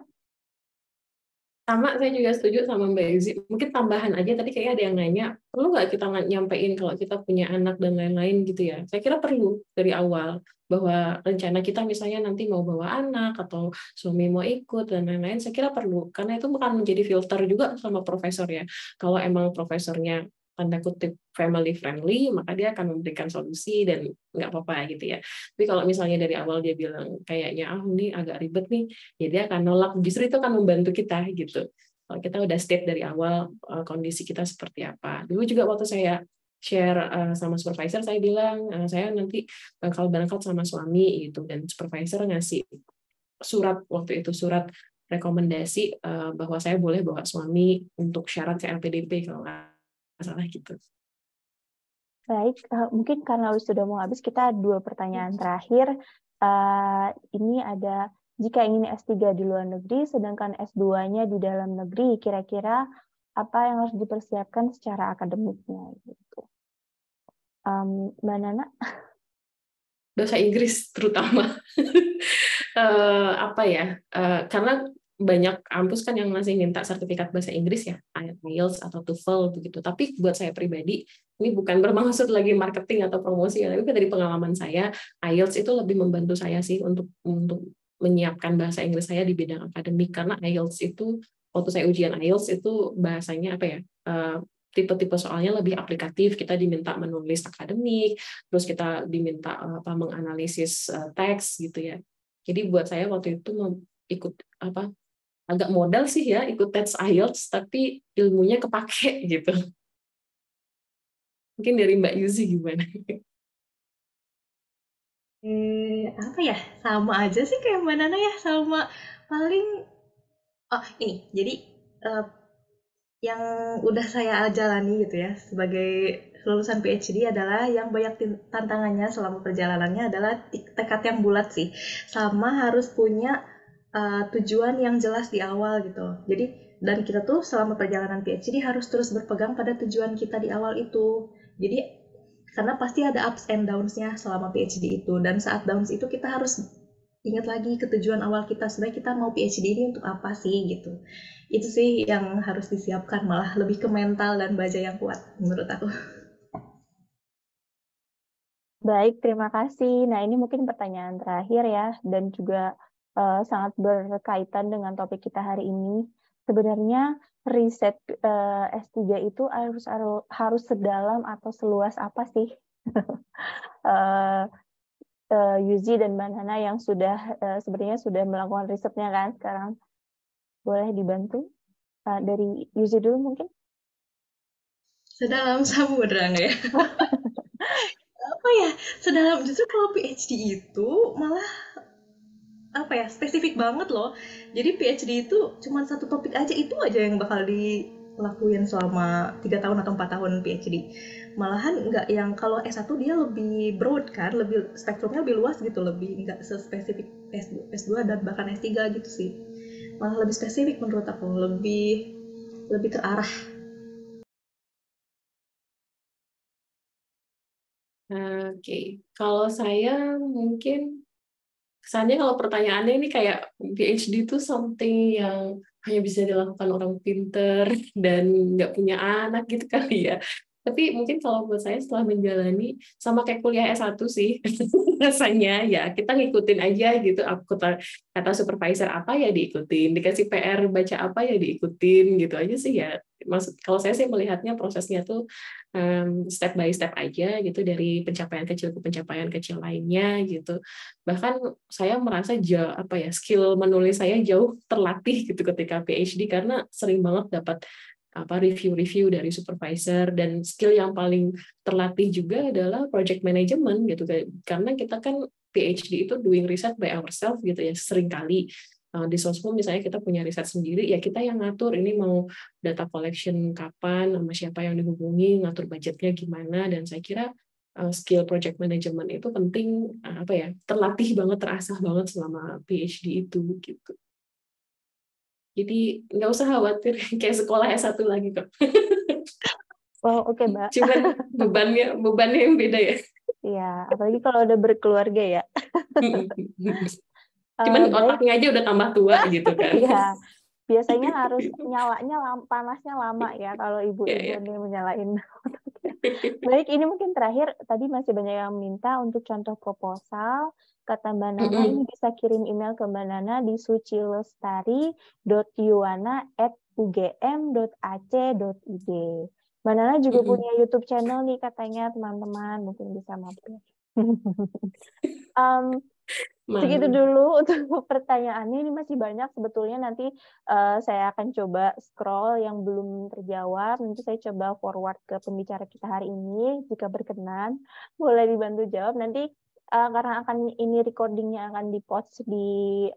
Sama, saya juga setuju sama Mbak Yuzi. Mungkin tambahan aja, tadi kayaknya ada yang nanya, perlu nggak kita nyampein kalau kita punya anak dan lain-lain gitu ya? Saya kira perlu dari awal, bahwa rencana kita misalnya nanti mau bawa anak, atau suami mau ikut, dan lain-lain, saya kira perlu. Karena itu akan menjadi filter juga sama profesor ya. Kalau emang profesornya tanda kutip family friendly, maka dia akan memberikan solusi dan nggak apa-apa gitu ya. Tapi kalau misalnya dari awal dia bilang kayaknya ini agak ribet nih, ya dia akan nolak. Justru itu akan membantu kita gitu. Kalau kita udah state dari awal kondisi kita seperti apa. Dulu juga waktu saya share sama supervisor, saya bilang saya nanti bakal berangkat sama suami gitu, dan supervisor ngasih surat waktu itu, surat rekomendasi bahwa saya boleh bawa suami untuk syarat CLPDP kalau nggak salah gitu. Baik, mungkin karena sudah mau habis, kita 2 pertanyaan terakhir. Ini ada, jika ingin S3 di luar negeri, sedangkan S2-nya di dalam negeri, kira-kira apa yang harus dipersiapkan secara akademiknya? Gitu. Mbak Nana? Bahasa Inggris terutama. Apa ya? Karena banyak kampus kan yang masih minta sertifikat bahasa Inggris ya, IELTS atau TOEFL begitu. Tapi buat saya pribadi, ini bukan bermaksud lagi marketing atau promosi ya, tapi dari pengalaman saya, IELTS itu lebih membantu saya sih untuk menyiapkan bahasa Inggris saya di bidang akademik, karena IELTS itu waktu saya ujian IELTS itu bahasanya apa ya? Tipe-tipe soalnya lebih aplikatif, kita diminta menulis akademik, terus kita diminta menganalisis teks gitu ya. Jadi buat saya waktu itu ikut agak modal sih ya ikut tes IELTS, tapi ilmunya kepake gitu. Mungkin dari Mbak Yuzi gimana? Apa ya? Sama aja sih kayak Mbak Nana ya, sama paling ini. Jadi yang udah saya jalani gitu ya sebagai lulusan PhD adalah yang banyak tantangannya selama perjalanannya adalah tekad yang bulat sih, sama harus punya tujuan yang jelas di awal gitu. Jadi dan kita tuh selama perjalanan PhD harus terus berpegang pada tujuan kita di awal itu. Jadi karena pasti ada ups and downs-nya selama PhD itu, dan saat downs itu kita harus ingat lagi ke tujuan awal kita, sebenarnya kita mau PhD ini untuk apa sih gitu. Itu sih yang harus disiapkan, malah lebih ke mental dan baja yang kuat menurut aku. Baik, terima kasih. Nah, ini mungkin pertanyaan terakhir ya, dan juga sangat berkaitan dengan topik kita hari ini. Sebenarnya riset S3 itu harus sedalam atau seluas apa sih? Yuzi dan Mbak Nana yang sebenarnya sudah melakukan risetnya kan sekarang. Boleh dibantu? Dari Yuzi dulu mungkin? Sedalam samudra nggak ya? Apa ya? Sedalam justru kalau PhD itu malah apa ya? Spesifik banget loh. Jadi PhD itu cuma satu topik aja, itu aja yang bakal dilakuin selama 3 tahun atau 4 tahun PhD. Malahan nggak yang kalau S1 dia lebih broad kan, lebih spektrumnya lebih luas gitu, lebih nggak sespesifik S2 dan bahkan S3 gitu sih. Malah lebih spesifik menurut aku, lebih lebih terarah. Oke, kalau saya mungkin kesannya kalau pertanyaannya ini kayak PhD itu something yang hanya bisa dilakukan orang pinter dan nggak punya anak gitu kali ya. Tapi mungkin kalau buat saya setelah menjalani sama kayak kuliah S1 sih, rasanya ya kita ngikutin aja gitu. Aku kata supervisor apa ya diikutin, dikasih PR baca apa ya diikutin gitu aja sih ya. Maksud kalau saya sih melihatnya prosesnya tuh step by step aja gitu dari pencapaian kecil ke pencapaian kecil lainnya gitu. Bahkan saya merasa apa ya skill menulis saya jauh terlatih gitu ketika PhD karena sering banget dapat apa review-review dari supervisor, dan skill yang paling terlatih juga adalah project management gitu karena kita kan PhD itu doing research by ourselves gitu ya, sering kali di Sosmo misalnya kita punya riset sendiri ya, kita yang ngatur ini mau data collection kapan, sama siapa yang dihubungi, ngatur budgetnya gimana. Dan saya kira skill project management itu penting, apa ya, terlatih banget, terasah banget selama PhD itu gitu. Jadi nggak usah khawatir kayak sekolah S1 lagi kok. Oh, oke, Mbak. Cuman bebannya yang beda ya. Iya, apalagi kalau udah berkeluarga ya. Cuman Baik, otaknya aja udah tambah tua gitu kan. ya. Biasanya harus panasnya lama ya kalau Ya, ibu-ibu ya. nih menyalain. Baik, ini mungkin terakhir, tadi masih banyak yang minta untuk contoh proposal. Kata Mbak Nana, ini bisa kirim email ke Mbak Nana di sucilestari.yuwana@ugm.ac.id. Mbak Nana juga punya YouTube channel nih katanya, teman-teman. Mungkin bisa mampir. Segitu dulu untuk pertanyaannya, ini masih banyak sebetulnya. Nanti saya akan coba scroll yang belum terjawab, nanti saya coba forward ke pembicara kita hari ini, jika berkenan boleh dibantu jawab. Nanti karena ini recordingnya akan di-post di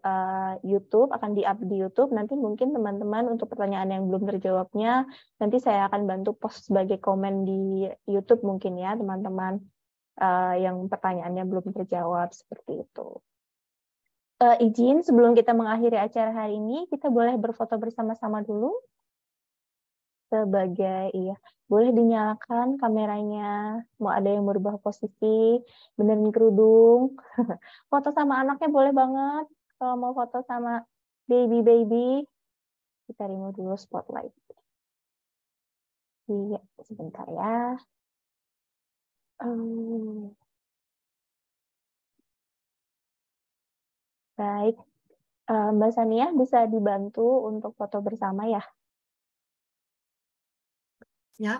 YouTube, akan di-up di YouTube, nanti mungkin teman-teman untuk pertanyaan yang belum terjawabnya, nanti saya akan bantu post sebagai komen di YouTube mungkin ya teman-teman, yang pertanyaannya belum terjawab, seperti itu. Izin sebelum kita mengakhiri acara hari ini, kita boleh berfoto bersama-sama dulu. Iya, boleh dinyalakan kameranya. Mau ada yang berubah posisi, benerin kerudung. Foto sama anaknya boleh banget. Kalau mau foto sama baby, kita remove dulu spotlight. Iya, sebentar ya. Baik, Mbak Sania bisa dibantu untuk foto bersama ya? Ya,